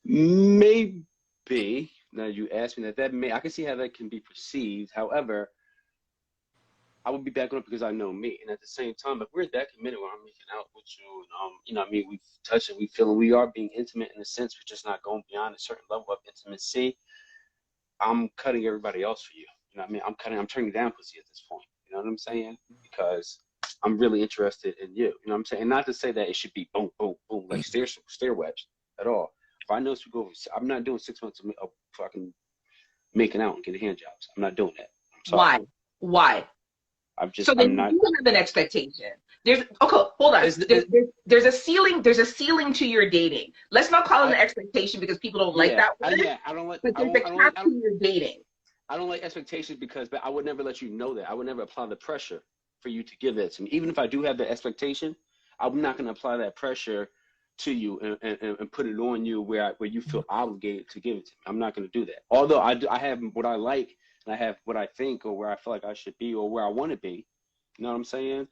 Maybe. Now you asked me I can see how that can be perceived. However, I would be backing up because I know me. And at the same time, if we're that committed when I'm making out with you, and you know what I mean, we've touched and we feel and we are being intimate in a sense, we're just not going beyond a certain level of intimacy, I'm cutting everybody else for you. You know what I mean? I'm turning down pussy at this point. You know what I'm saying? Because I'm really interested in you. You know what I'm saying? And not to say that it should be boom, boom, boom, like stair webs at all. If I know it's go, I'm not doing 6 months of fucking making out and getting hand jobs. I'm not doing that. I'm sorry. Why? So then you have an expectation. Hold on. There's a ceiling. There's a ceiling to your dating. Let's not call it an expectation because people don't like that word. I don't like. But there's a cap to your dating. I don't like expectations but I would never let you know that. I would never apply the pressure for you to give that to me. Even if I do have the expectation, I'm not going to apply that pressure to you and put it on you where you feel obligated to give it to me. I'm not going to do that. Although I have what I like and I have what I think or where I feel like I should be or where I want to be. You know what I'm saying?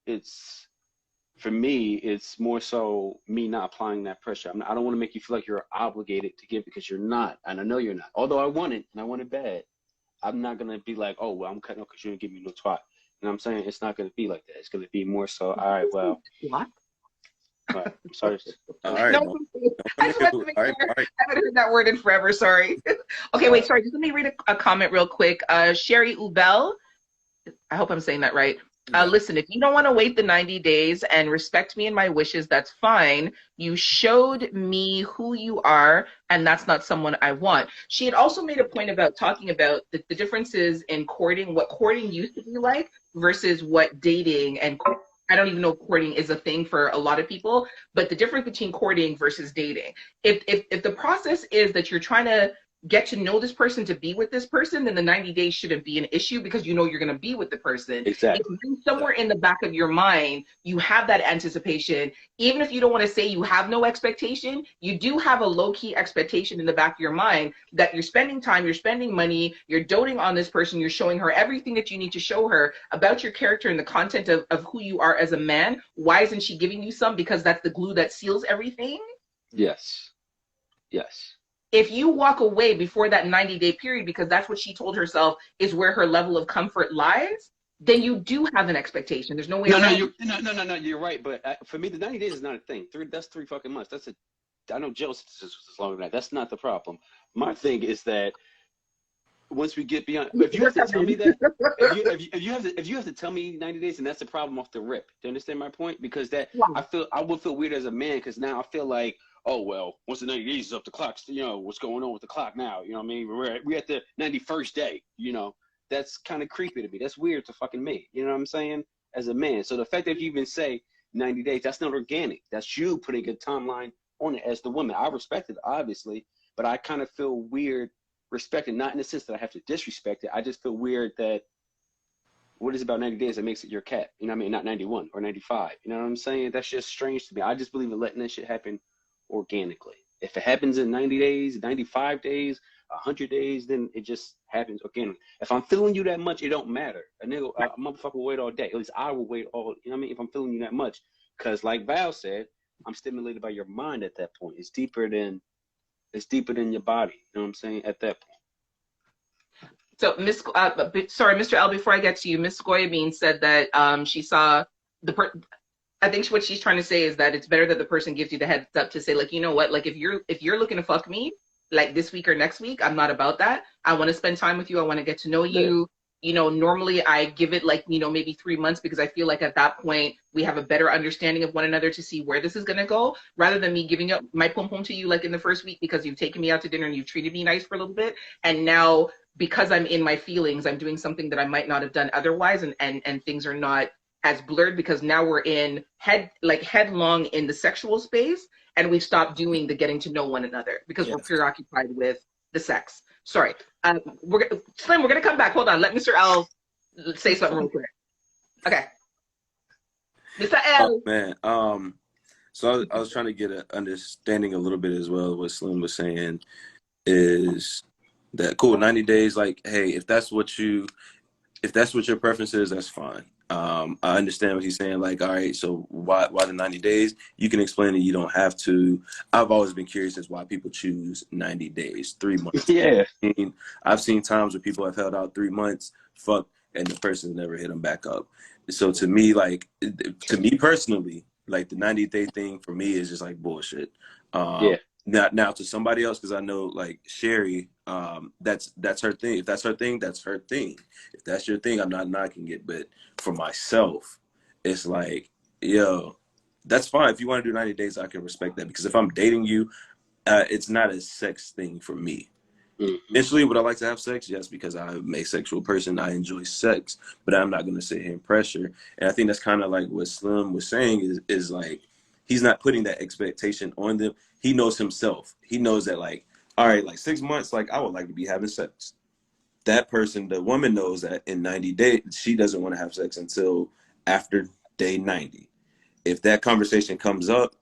It's, for me, it's more so me not applying that pressure. I don't want to make you feel like you're obligated to give because you're not. And I know you're not. Although I want it and I want it bad. I'm not going to be like, oh, well, I'm cutting off because you didn't give me no twat. You know what I'm saying? It's not going to be like that. It's going to be more so, all right, well. What? All right, I'm sorry. All right. No, I just want to make sure. I haven't heard that word in forever. Sorry. Okay, wait. Sorry. Just let me read a comment real quick. Sherry Ubel. I hope I'm saying that right. Listen, if you don't want to wait the 90 days and respect me and my wishes, that's fine. You showed me who you are, and that's not someone I want. She had also made a point about talking about the differences in courting, what courting used to be like versus what dating and I don't even know if courting is a thing for a lot of people, but the difference between courting versus dating. If the process is that you're trying to get to know this person to be with this person, then the 90 days shouldn't be an issue because you know you're going to be with the person. Exactly. If somewhere in the back of your mind, you have that anticipation, even if you don't want to say you have no expectation, you do have a low-key expectation in the back of your mind that you're spending time, you're spending money, you're doting on this person, you're showing her everything that you need to show her about your character and the content of who you are as a man. Why isn't she giving you some? Because that's the glue that seals everything. Yes. Yes. If you walk away before that 90-day period, because that's what she told herself is where her level of comfort lies, then you do have an expectation. There's no way. No, you're right. But for me, the 90 days is not a thing. That's 3 fucking months. I know Joe says this was longer than that. That's not the problem. My thing is that once we get beyond, if you have to tell me that, if you have to tell me 90 days, and that's the problem off the rip. Do you understand my point? Because I would feel weird as a man because now I feel like, oh, well, once the 90 days is up, the clock's, what's going on with the clock now? You know what I mean? We're at the 91st day, That's kind of creepy to me. That's weird to fucking me. You know what I'm saying? As a man. So the fact that you even say 90 days, that's not organic. That's you putting a timeline on it as the woman. I respect it, obviously, but I kind of feel weird respecting, not in the sense that I have to disrespect it. I just feel weird that what is about 90 days that makes it your cat? You know what I mean? Not 91 or 95. You know what I'm saying? That's just strange to me. I just believe in letting that shit happen organically. If it happens in 90 days, 95 days, 100 days, then it just happens organically. If I'm feeling you that much, it don't matter. A motherfucker will wait all day. At least I will wait all, you know what I mean? If I'm feeling you that much. Because like Val said, I'm stimulated by your mind at that point. It's deeper than your body. You know what I'm saying? At that point. So Mr. L, before I get to you, Miss Goyamine said that she saw I think what she's trying to say is that it's better that the person gives you the heads up to say, like, you know what, like if you're looking to fuck me, like this week or next week, I'm not about that. I want to spend time with you. I want to get to know you. Normally I give it like, maybe 3 months because I feel like at that point we have a better understanding of one another to see where this is going to go, rather than me giving up my pom pom to you like in the first week because you've taken me out to dinner and you've treated me nice for a little bit. And now because I'm in my feelings, I'm doing something that I might not have done otherwise. And things are not as blurred because now we're in headlong in the sexual space and we've stopped doing the getting to know one another because we're preoccupied with the sex. Sorry. Slim, we're going to come back. Hold on. Let Mr. L say something real quick. Okay. Mr. L. Oh, man. So I was trying to get an understanding a little bit as well. What Slim was saying is that cool, 90 days, like, hey, if that's what your preference is, that's fine. I understand what he's saying. Like, all right, so why the 90 days? You can explain it. You don't have to. I've always been curious as why people choose 90 days, 3 months. Yeah. I've seen times where people have held out 3 months, and the person never hit them back up. So to me personally, like the 90-day thing for me is just like bullshit. Now to somebody else, because I know like Sherry, that's her thing. If that's her thing, that's her thing. If that's your thing, I'm not knocking it. But for myself, it's like, yo, that's fine. If you want to do 90 days, I can respect that. Because if I'm dating you, it's not a sex thing for me. Mm-hmm. Eventually, would I like to have sex? Yes, because I'm a sexual person. I enjoy sex, but I'm not going to sit here and pressure. And I think that's kind of like what Slim was saying is like, he's not putting that expectation on them. He knows himself. He knows that, like, all right, like 6 months, like I would like to be having sex. That person, the woman, knows that in 90 days, she doesn't want to have sex until after day 90. If that conversation comes up,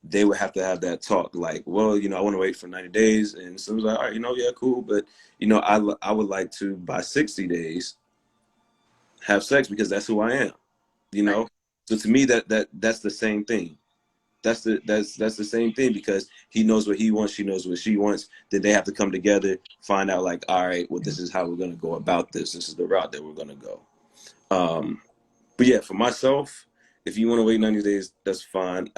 they would have to have that talk like, well, I want to wait for 90 days. And someone's like, all right, yeah, cool. But, I would like to, by 60 days, have sex because that's who I am, Right. So to me, that's the same thing. That's the same thing because he knows what he wants, she knows what she wants. Then they have to come together, find out like, all right, well, this is how we're going to go about this. This is the route that we're going to go. But yeah, for myself, if you want to wait 90 days, that's fine.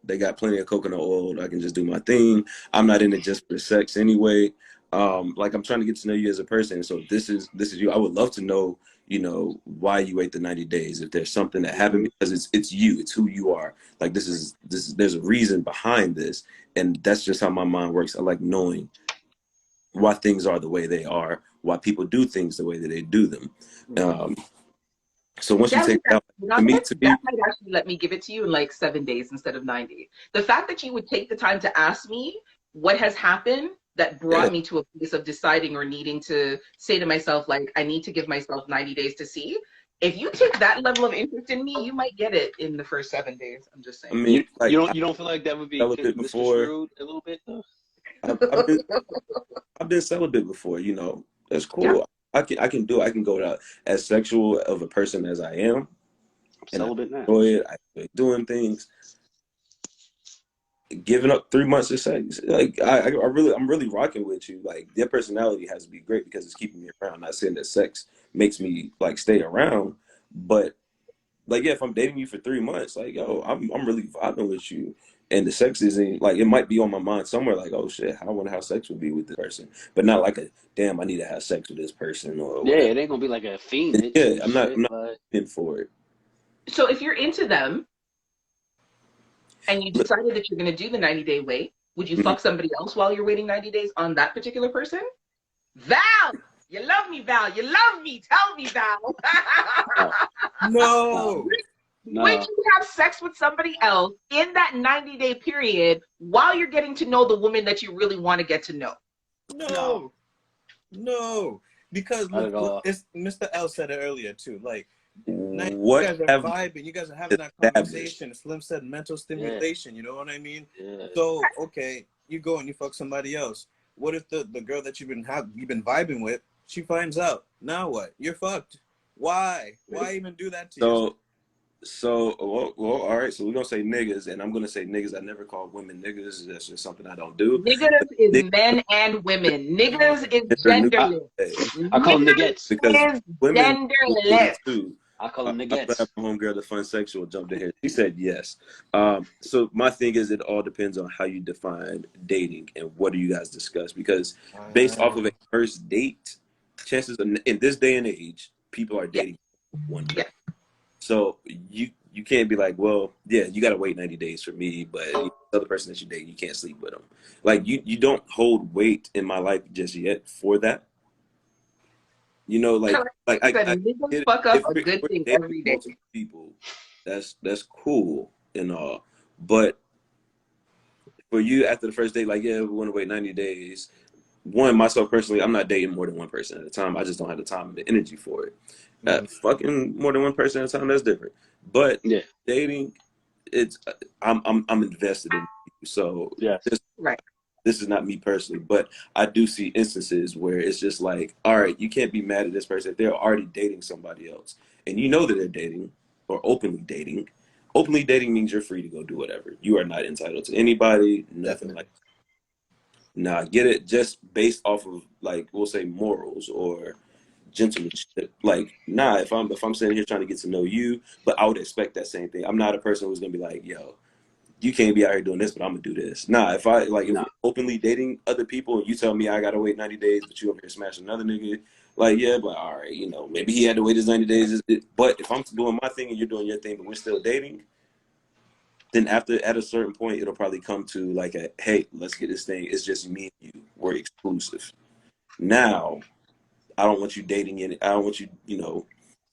They got plenty of coconut oil. I can just do my thing. I'm not in it just for sex anyway. Like I'm trying to get to know you as a person. So this is you. I would love to know, why you wait the 90 days. If there's something that happened, because it's you, it's who you are. Like there's a reason behind this, and that's just how my mind works. I like knowing why things are the way they are, why people do things the way that they do them. So once you take it out, to me, that might actually let me give it to you in like 7 days instead of 90. The fact that you would take the time to ask me what has happened that brought me to a place of deciding or needing to say to myself, like, I need to give myself 90 days to see. If you take that level of interest in me, you might get it in the first 7 days. I'm just saying. I mean, like, you don't feel like that would be misconstrued a little bit though? I've been celibate before, that's cool. Yeah. I can do it. I can go to as sexual of a person as I am. I'm celibate now. Enjoy it. I enjoy doing things. Giving up 3 months of sex, like I'm really rocking with you. Like their personality has to be great because it's keeping me around. Not saying that sex makes me like stay around, but like if I'm dating you for 3 months, like I'm really vibing with you. And the sex isn't like, it might be on my mind somewhere like, oh shit, I wonder how sex would be with this person, but not like damn, I need to have sex with this person or whatever. It ain't gonna be like a fiend. Yeah, I'm not in for it. So if you're into them and you decided that you're going to do the 90-day wait, would you fuck somebody else while you're waiting 90 days on that particular person? Val, you love me, Val. You love me. Tell me, Val. No. Would you have sex with somebody else in that 90-day period while you're getting to know the woman that you really want to get to know? No. Because it's Mr. L said it earlier too. Like, you guys are vibing. You guys are having that conversation. Slim said mental stimulation. You know what I mean? Yeah. So okay, you go and you fuck somebody else. What if the girl that you've been vibing with, she finds out? Now what? You're fucked. Why? Why even do that to you? So, well, all right. So we're gonna say niggas, and I'm gonna say niggas. I never call women niggas. That's just something I don't do. Niggas is men and women. Niggas is genderless. I call them niggas because women genderless. Too. I call them niggas. My homegirl, the fun sexual, jumped in here. She said yes. So my thing is, it all depends on how you define dating and what do you guys discuss. Because based off of a first date, chances in this day and age, people are dating one day. So you can't be like, well, yeah, you got to wait 90 days for me, but the other person that you date, you can't sleep with them. Like you don't hold weight in my life just yet for that. Like I fuck up a good thing every day. People, that's cool and all, but for you after the first date, like we want to wait 90 days. One, myself personally, I'm not dating more than one person at a time. I just don't have the time and the energy for it. Fucking more than one person at a time, that's different. But dating, it's I'm invested in you. So this is not me personally, but I do see instances where it's just like, all right, you can't be mad at this person if they're already dating somebody else, and you know that they're dating or openly dating. Openly dating means you're free to go do whatever. You are not entitled to anybody, nothing like that. Nah, get it just based off of like we'll say morals or gentlemanship. Like, nah, if I'm sitting here trying to get to know you, but I would expect that same thing. I'm not a person who's gonna be like, yo, you can't be out here doing this, but I'm gonna do this. Nah, if I'm openly dating other people and you tell me I gotta wait 90 days, but you over here smashing another nigga, like but all right, maybe he had to wait his 90 days. But if I'm doing my thing and you're doing your thing, but we're still dating, then at a certain point, it'll probably come to like hey, let's get this thing. It's just me and you. We're exclusive. Now, I don't want you dating I don't want you,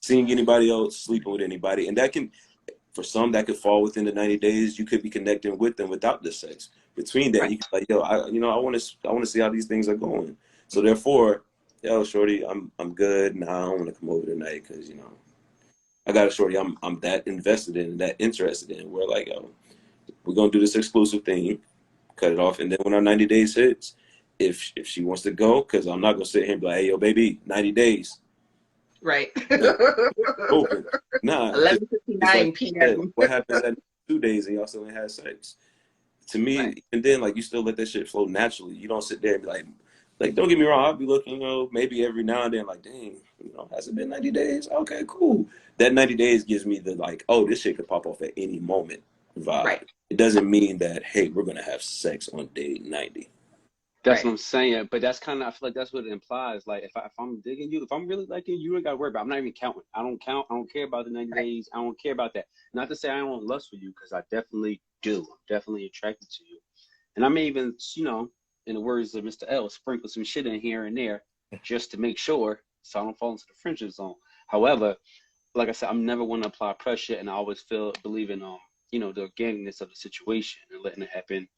seeing anybody else, sleeping with anybody. And that can, for some, that could fall within the 90 days. You could be connecting with them without the sex. Between that, you can like, yo, I want to see how these things are going. So therefore, yo, shorty, I'm good. Nah, I don't want to come over tonight because I got a shorty I'm that invested in, that interested in. We're like, yo, we're gonna do this exclusive thing, cut it off, and then when our 90 days hits, if she wants to go, because I'm not gonna sit here and be like, hey, yo, baby, 90 days. Right. Open. Nah. 11:59 like, p.m. What happens at 2 days and y'all still ain't had sex? To me, Right. and then like you still let that shit flow naturally. You don't sit there and be like don't get me wrong, I'll be looking, maybe every now and then like, dang, has it been 90 days? Okay, cool. That 90 days gives me the like, oh, this shit could pop off at any moment vibe. Right. It doesn't mean that, hey, we're gonna have sex on day 90. That's what I'm saying, but that's kind of, I feel like that's what it implies. Like if I'm digging you, if I'm really liking you, you ain't got to worry about it. I'm not even counting. I don't count. I don't care about the 90 days. I don't care about that. Not to say I don't lust for you, because I definitely do. I'm definitely attracted to you. And I may even, in the words of Mr. L, sprinkle some shit in here and there just to make sure so I don't fall into the friendship zone. However, like I said, I'm never one to apply pressure, and I always believe in, the organicness of the situation and letting it happen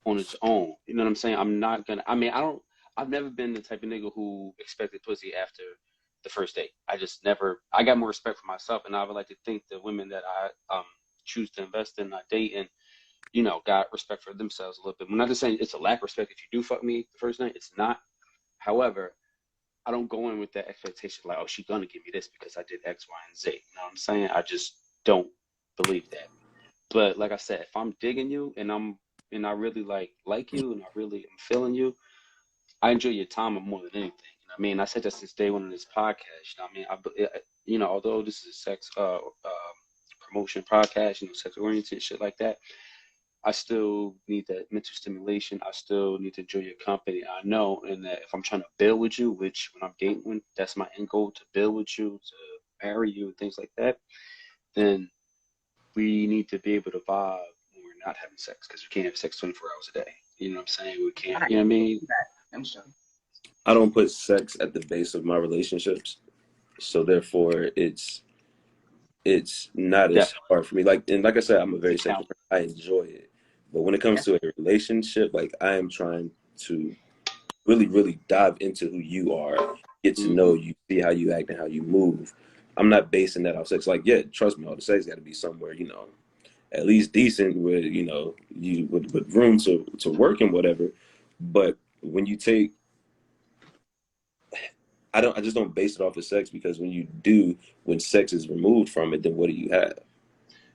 on its own. You know what I'm saying? I'm not gonna, I've never been the type of nigga who expected pussy after the first date. I got more respect for myself, and I would like to think the women that I choose to invest in, I date, and got respect for themselves a little bit. I'm not just saying it's a lack of respect if you do fuck me the first night. It's not. However, I don't go in with that expectation like, oh, she's gonna give me this because I did X, Y, and Z. You know what I'm saying? I just don't believe that. But like I said, if I'm digging you and I really like you and I really am feeling you, I enjoy your time more than anything. You know what I mean? I said that since day one of this podcast. You know what I mean? Although this is a sex promotion podcast, sex oriented shit like that, I still need that mental stimulation. I still need to enjoy your company. I know, and that if I'm trying to build with you, which when I'm dating, that's my end goal, to build with you, to marry you, and things like that, then we need to be able to vibe when we're not having sex, because we can't have sex 24 hours a day. You know what I'm saying? We can't, you know what I mean? I'm sure. I don't put sex at the base of my relationships, so therefore it's not as hard for me. Like I said, I'm a very sexual person. I enjoy it, but when it comes to a relationship, like I am trying to really, really dive into who you are, get to know you, see how you act and how you move. I'm not basing that off sex. Like, yeah, trust me, all the sex got to be somewhere, at least decent with, you with room to work and whatever. But when you take, I just don't base it off of sex, because when sex is removed from it, then what do you have?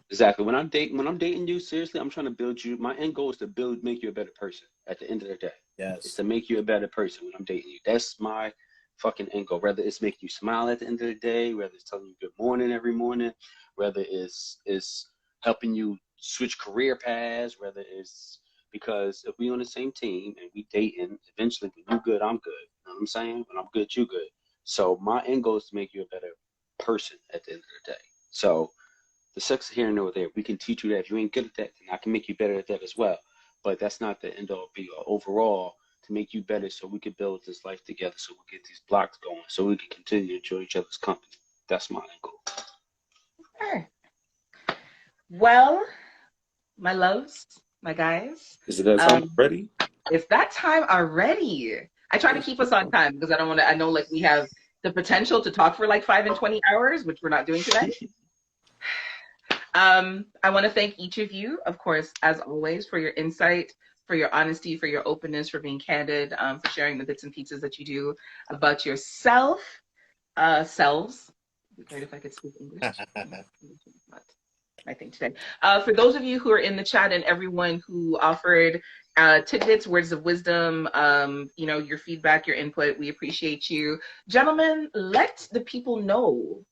Exactly. When I'm dating you, seriously, I'm trying to build you. My end goal is to make you a better person at the end of the day. Yes. It's to make you a better person when I'm dating you. That's my fucking end goal. Whether it's making you smile at the end of the day, whether it's telling you good morning every morning, whether it's helping you switch career paths, whether it's because if we on the same team and we dating, eventually when you good, I'm good. You know what I'm saying? When I'm good, you good. So my end goal is to make you a better person at the end of the day. So the sex here and over there, we can teach you that. If you ain't good at that, then I can make you better at that as well. But that's not the end all be all. Overall, to make you better so we can build this life together, so we get these blocks going, so we can continue to enjoy each other's company. That's my end goal. Okay. Well, my loves, my guys. Is it that time already? It's that time already. I try to keep us on time because I know like we have the potential to talk for like 5 and 20 hours, which we're not doing today. I want to thank each of you, of course, as always, for your insight, for your honesty, for your openness, for being candid, for sharing the bits and pieces that you do about yourself, selves. It'd be great if I could speak English. Not my thing today. For those of you who are in the chat and everyone who offered tidbits, words of wisdom, your feedback, your input, we appreciate you. Gentlemen, let the people know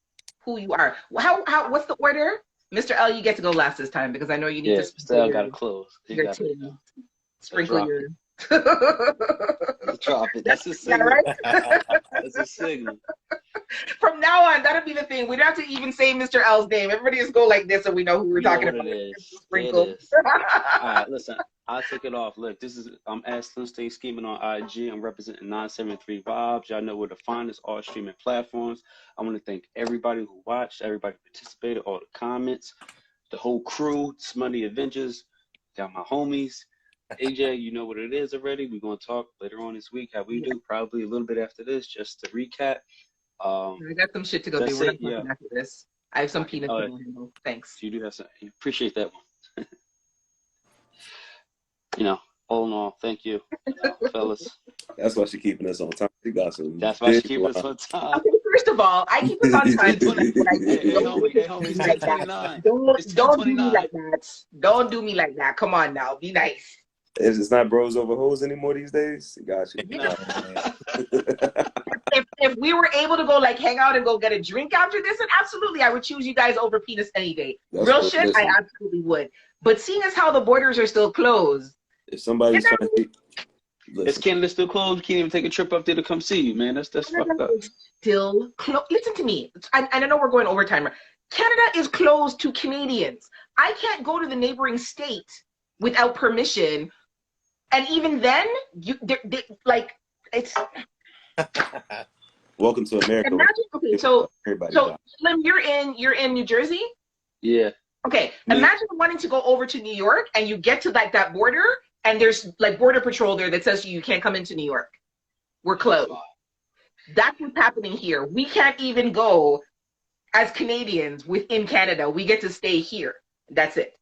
who you are. What's the order? Mr. L, you get to go last this time because I know you need to sprinkle your, gotta close. Your tin. Sprinkle your drop it. That's a signal. Yeah, right? That's a signal. From now on, that'll be the thing. We don't have to even say Mr. L's name. Everybody just go like this so we know who we're talking about. It is. Sprinkle. It is. All right, listen. I'll take it off. Look, I'm Aston Stay Scheming on IG. I'm representing 973 Vibes. Y'all know where to find us, all streaming platforms. I want to thank everybody who watched, everybody who participated, all the comments, the whole crew, Smutty Avengers, got my homies. AJ, you know what it is already. We're going to talk later on this week how we do, probably a little bit after this, just to recap. I got some shit to go do. We're not talking after this. I have some peanuts to handle. Thanks. You do have some. Appreciate that one. you know, all in all, thank you, fellas. That's why she keeping us on time. She got some That's why she big keeping us on time. Okay, first of all, I keep us on time. Hey, Like, don't homie, do it's me like that. 10:29. It's Don't do me 10:29. like that. Don't do me like that. Come on now, be nice. It's not bros over hoes anymore these days. Got you. No. If we were able to go like hang out and go get a drink after this, then absolutely I would choose you guys over penis any day. That's Real cool. shit, Listen, I absolutely would. But seeing as how the borders are still closed, if somebody's trying to Is listen, Canada still closed? You can't even take a trip up there to come see you, man. That's Canada fucked up. is still closed. Listen to me. I know we're going overtime. Canada is closed to Canadians. I can't go to the neighboring state without permission. And even then, like it's. welcome to America. Imagine, okay, so Everybody Slim, you're in New Jersey. Yeah. Okay, imagine wanting to go over to New York and you get to like that border and there's like border patrol there that says you can't come into New York. We're closed. That's what's happening here. We can't even go as Canadians within Canada. We get to stay here. That's it.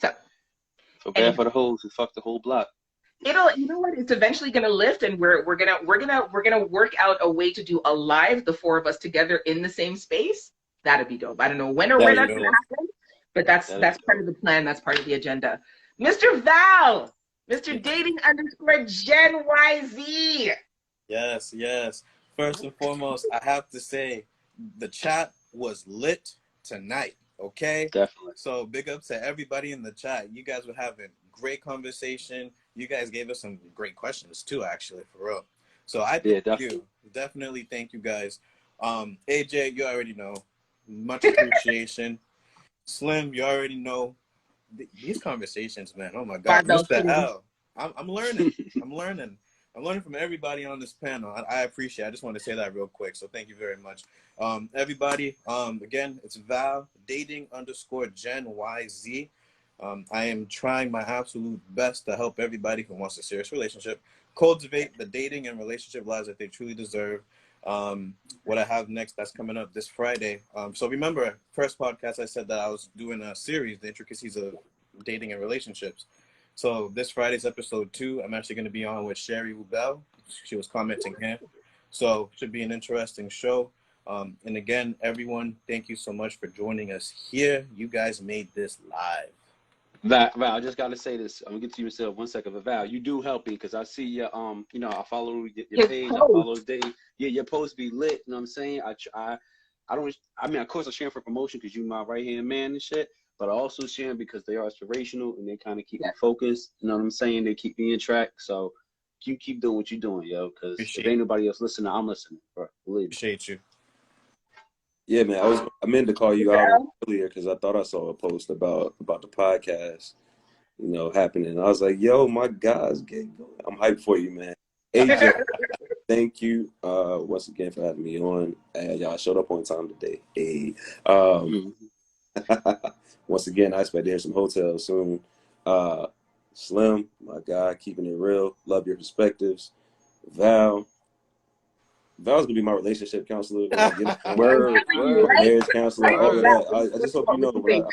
So bad for the hoes who fuck the whole block. You know what? It's eventually gonna lift, and we're gonna work out a way to do a live, the four of us together in the same space. That'd be dope. I don't know when or where that's gonna happen, but that's part of the plan. That's part of the agenda. Mr. Val, Mr. Dating _ Gen YZ. Yes. First and foremost, I have to say the chat was lit tonight. Okay. Definitely. So big up to everybody in the chat. You guys were having great conversation. You guys gave us some great questions too, actually, for real. So I definitely thank you guys. AJ, you already know. Much appreciation. Slim, you already know. These conversations, man. Oh my God. Mr. L. I'm learning. I'm learning from everybody on this panel. I appreciate it. I just want to say that real quick. So thank you very much. Everybody, again, it's Val, dating _ Gen YZ. I am trying my absolute best to help everybody who wants a serious relationship cultivate the dating and relationship lives that they truly deserve. What I have next, that's coming up this Friday. So remember, first podcast, I said that I was doing a series, The Intricacies of Dating and Relationships. So this Friday's episode 2, I'm actually going to be on with Sherry Rubel. She was commenting here. So should be an interesting show. And again, everyone, thank you so much for joining us here. You guys made this live. Val, I just gotta say this. I'm gonna get to you yourself 1 second. But Val, you do help me because I see your I follow your page, I follow dating. Yeah, your posts be lit. You know what I'm saying? Of course, I share for promotion because you're my right hand man and shit. But I also share them because they are inspirational and they kind of keep me focused. You know what I'm saying? They keep me in track. So you keep doing what you're doing, yo. Because if ain't nobody else listening, I'm listening, bro. Believe me. Appreciate you. Yeah, man. I meant to call you out earlier because I thought I saw a post about the podcast, happening. I was like, yo, my guys, I'm hyped for you, man. AJ, thank you once again for having me on. Y'all showed up on time today. Hey. Once again, I expect to hear some hotels soon. Slim, my guy, keeping it real. Love your perspectives. Val's gonna be my relationship counselor. Marriage counselor, all of that. I just hope you know, but I'm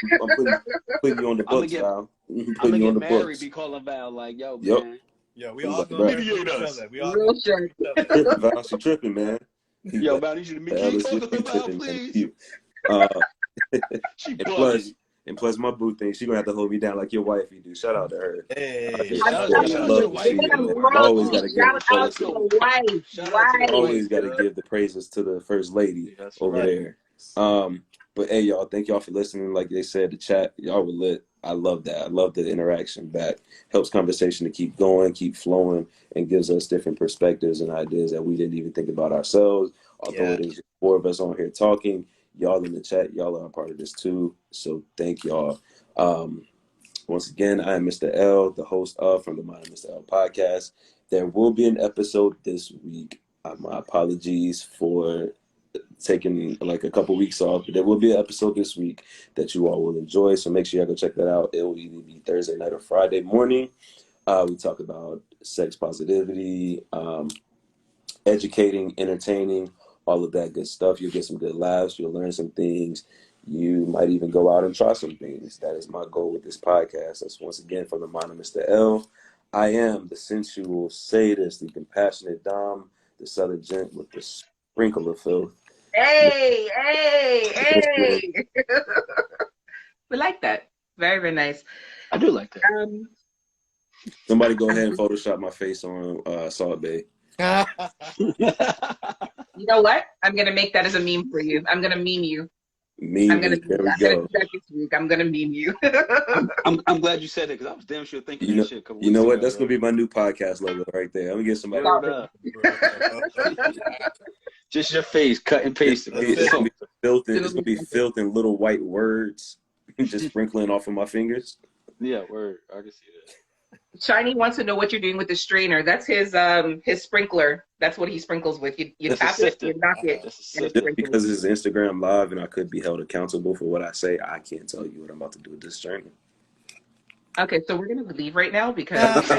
putting you on the books, Val. I'm gonna get married. Be calling Val like, yo, man. Yo, we all gonna mediate us. We all gonna Val, she tripping, man. Yo, Val, I need you to meet Val, please. And plus my boo thing, she gonna have to hold me down like your wifey do. Shout out to her. Hey, always gotta give the praises to the first lady over there. But hey, y'all, thank y'all for listening. Like they said, the chat, y'all were lit. I love that. I love the interaction back. Helps conversation to keep going, keep flowing, and gives us different perspectives and ideas that we didn't even think about ourselves. Although it is 4 of us on here talking, y'all in the chat, y'all are a part of this too. So thank y'all. Once again, I am Mr. L, the host of From the Mind of Mr. L podcast. There will be an episode this week. My apologies for taking like a couple weeks off, but there will be an episode this week that you all will enjoy. So make sure y'all go check that out. It will either be Thursday night or Friday morning. We talk about sex positivity, educating, entertaining, all of that good stuff. You'll get some good laughs. You'll learn some things. You might even go out and try some things. That is my goal with this podcast. That's once again from the mind of Mr. L. I am the sensual sadist, the compassionate dom, the southern gent with the sprinkle of filth. Hey, hey, hey. We like that. Very, very nice. I do like that. Somebody go ahead and Photoshop my face on Salt Bay. You know what? I'm gonna make that as a meme for you. I'm gonna meme you. There we go. I'm gonna meme you. I'm glad you said it because I was damn sure thinking that shit. You know what? That's gonna be my new podcast logo right there. I'm gonna get somebody. Just your face, cut and paste. It's gonna be filth in little white words, just sprinkling off of my fingers. Yeah, word. I can see that. Shiny wants to know what you're doing with the strainer. That's his sprinkler. That's what he sprinkles with. You tap it, you knock it. Just because it's Instagram Live and I could be held accountable for what I say, I can't tell you what I'm about to do with this strainer. Okay, so we're gonna leave right now because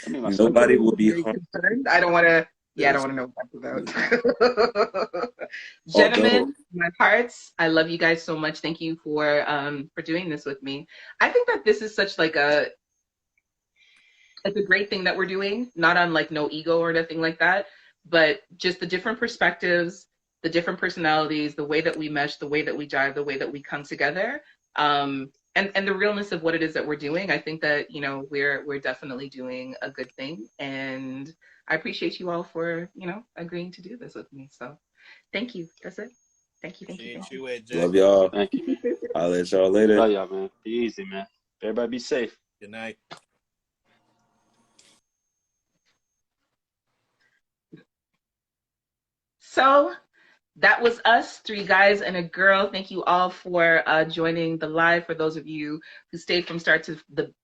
nobody will be concerned. I don't want to. Yeah, I don't want to know what that's about. Gentlemen, my hearts, I love you guys so much. Thank you for doing this with me. I think that this is such like it's a great thing that we're doing, not on like no ego or nothing like that, but just the different perspectives, the different personalities, the way that we mesh, the way that we jive, the way that we come together, and the realness of what it is that we're doing. I think that, you know, we're definitely doing a good thing, and I appreciate you all for, you know, agreeing to do this with me. So thank you. That's it. Thank you. Love y'all. Thank you, man. I'll let y'all later. Love y'all, man. Be easy, man. Everybody be safe. Good night. So that was us, 3 guys and a girl. Thank you all for joining the live. For those of you who stayed from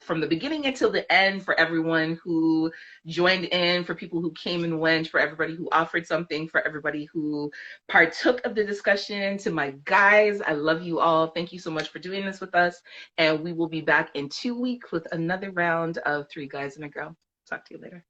from the beginning until the end, for everyone who joined in, for people who came and went, for everybody who offered something, for everybody who partook of the discussion, to my guys, I love you all. Thank you so much for doing this with us. And we will be back in 2 weeks with another round of 3 guys and a girl. Talk to you later.